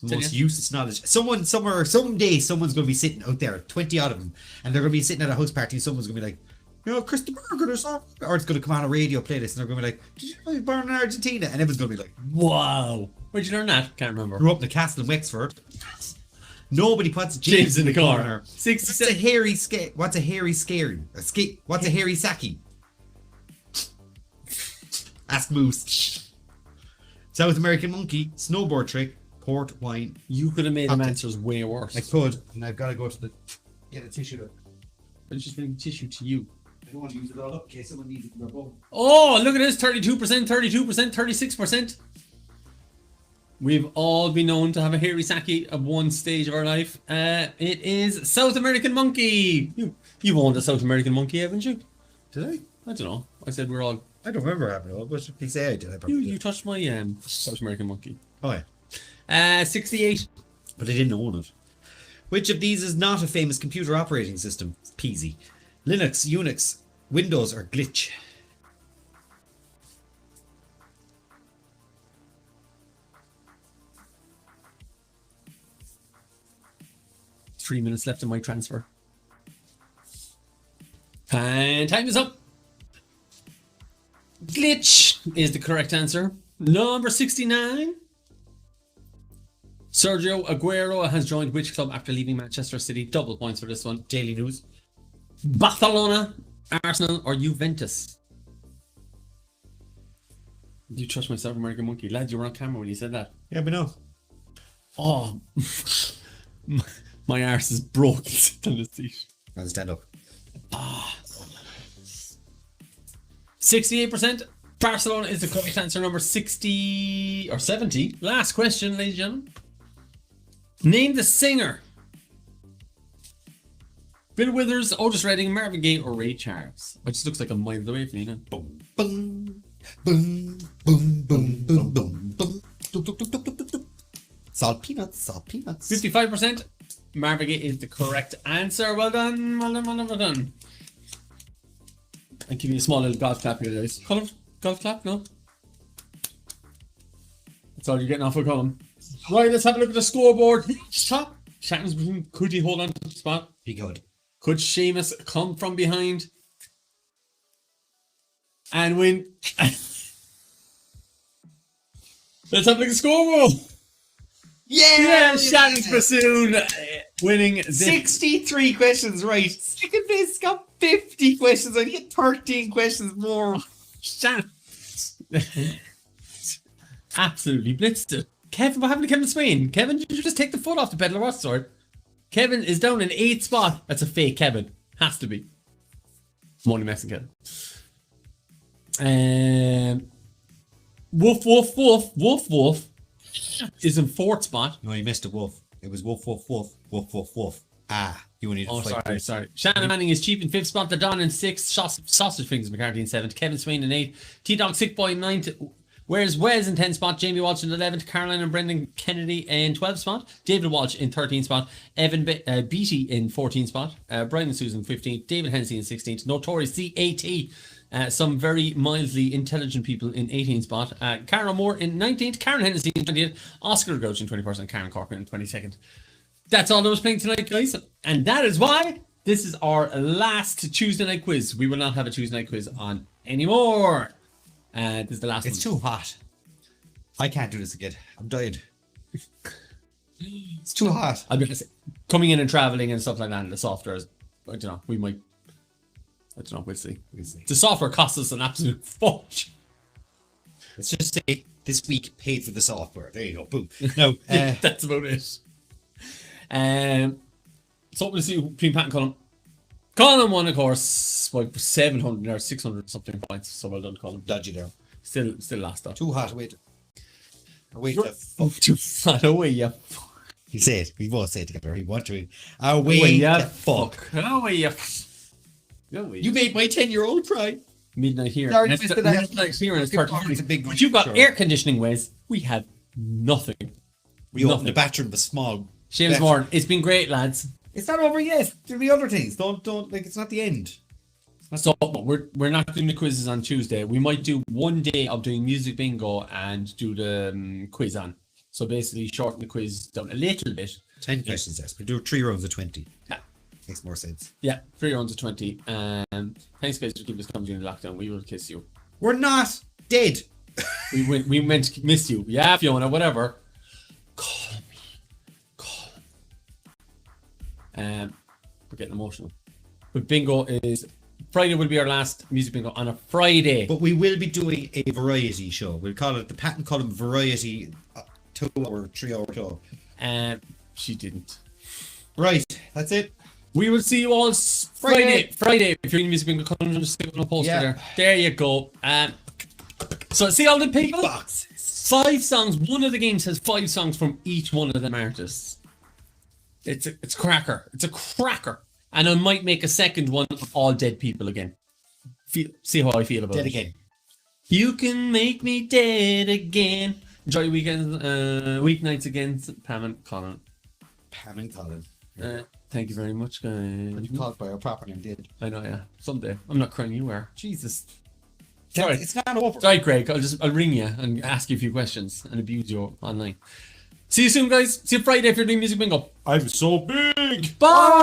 The Say most again? useless knowledge. Someday, someone's going to be sitting out there, 20 odd of them, and they're going to be sitting at a house party, and someone's going to be like, you know, Christopher or something. Or it's going to come on a radio playlist, and they're going to be like, did you know he was born in Argentina? And everyone's going to be like, Wow. Where'd you learn that? Can't remember. grew up in the castle in Wexford. Nobody puts James in the corner. corner. What's a 67. hairy What's a hairy scary? What's a hairy saki? Ask Moose. South American monkey, snowboard trick, port wine. You could have made them Okay. answers way worse. I could, and I've got to go to get a tissue. I just bring tissue to you. I don't want to use it all up in case someone needs it in their bone. Oh, look at this. 32%, 32%, 36%. We've all been known to have a hairy saki at one stage of our life. It is South American monkey. You've owned a South American monkey, haven't you? Did I? I don't know. I said we're all. I don't remember having it, but if you say I did, I probably You did. touched my South American monkey. Oh, yeah. 68. But I didn't own it. Which of these is not a famous computer operating system? Peasy. Linux, Unix, Windows, or Glitch? Three minutes left in my transfer. And time is up. Glitch is the correct answer. Number 69. Sergio Aguero has joined which club after leaving Manchester City? Double points for this one. Daily News. Barcelona, Arsenal, or Juventus? You trust my South American monkey? Lads, you were on camera when you said that. Yeah, but no. Oh, my arse is broken on the seat. I'll stand up. 68%. Barcelona is the correct answer. Number 60 or 70. Last question, ladies and gentlemen. Name the singer. Bill Withers, Otis Redding, Marvin Gaye, or Ray Charles? It just looks like a mile away from you now. Boom, boom, boom, boom, boom, boom, boom, boom. Salt peanuts, salt peanuts. 55%. Marvin Gaye is the correct answer. Well done, well done, well done, well done. I'll give you a small little golf clap here, guys. Colm, golf clap? No? That's all you're getting off of Colm. Right, let's have a look at the scoreboard. Top. Shatton's, could he hold on to the spot? He could. Could Seamus come from behind and win? Let's have a look at the scoreboard. Yeah, Shannon's Bassoon winning this. 63 questions right. Second place got 50 questions right. He had 13 questions more. Shannon. Absolutely blitzed it. Kevin, what happened to Kevin Swain? Kevin, did you just take the foot off the pedal or what sort? Kevin is down in 8th spot. That's a fake Kevin. Has to be. I'm only messing Kevin. Woof, woof, woof, woof, woof is in 4th spot. No, you missed a wolf. It was wolf, wolf, wolf, wolf, wolf, wolf. Ah, you need to Oh, fight. sorry. Shannon Manning is cheap in 5th spot. The Don in 6th. Sausage Fingers McCarthy in 7th. Kevin Swain in 8th. T-Dog Sick Boy in 9th. Where's Wes in 10th spot? Jamie Walsh in 11th. Caroline and Brendan Kennedy in 12th spot. David Walsh in 13th spot. Evan Beatty in 14th spot. Brian and Susan 15th. David Hennessy in 16th. Notorious CAT. Some very mildly intelligent people in 18th spot. Cara Moore in 19th. Karen Hennessy in 20th. Oscar Grouch in 21st. And Karen Corcoran in 22nd. That's all that was playing tonight, guys. And that is why this is our last Tuesday night quiz. We will not have a Tuesday night quiz on anymore. This is the last It's one. too hot. I can't do this again. I'm dying. It's too hot. I'll be honest, coming in and traveling and stuff like that, and the software is, I don't know, we might, I don't know, we'll see. The software costs us an absolute fortune. Let's just say this week paid for the software. There you go. Boom. No, That's about it. So we'll see between Pat and Colm. Colm won, of course, by 700 or 600 something points. So well done, Colm. dodgy there. Still last though. Too hot. Wait. Wait. Fuck. Too fat away, yeah. You say it. We both say it together. We want to. Away, yeah. Fuck. Away, yeah. You made my 10-year-old cry. Midnight here. Sorry, And it's Mr. Knight. midnight here and it's It's 30 a big But you've got sure. air conditioning, Wes. We have nothing. We opened the bathroom was small. James Moore, it's been great, lads. It's not over yet. There'll be other things. Don't like. It's not the end. So we're not doing the quizzes on Tuesday. We might do one day of doing music bingo and do the quiz on. So basically shorten the quiz down a little bit. 10 questions. Yes, we do 3 rounds of 20. Yeah. Makes more sense. Yeah, 3 rounds of 20. Thanks guys for keeping us coming during the lockdown. We will kiss you. We're not dead. We meant to miss you. Yeah, Fiona, whatever. Call me. We're getting emotional. But bingo is Friday will be our last music bingo on a Friday. But we will be doing a variety show. We'll call it the Pat and Colm Variety 2 hour, 3 hour show. She didn't. Right, that's it. We will see you all Friday. If you're in music bingo, come and just stick on a poster Yeah. there. There you go. So see all the people. Boxes. 5 songs. One of the games has 5 songs from each one of them artists. It's a cracker. It's a cracker. And I might make a second one of all dead people again. See how I feel about Dead it. again. You can make me dead again. Enjoy your weekends, weeknights against Pam and Colin. Pam and Colin. Thank you very much, guys. You called by our proper name, did. I know, yeah. Someday. I'm not crying, you are. Jesus. Sorry. It's not over. Sorry, Craig. I'll ring you and ask you a few questions and abuse you online. See you soon, guys. See you Friday if you're doing Music Bingo. I'm so big. Bye.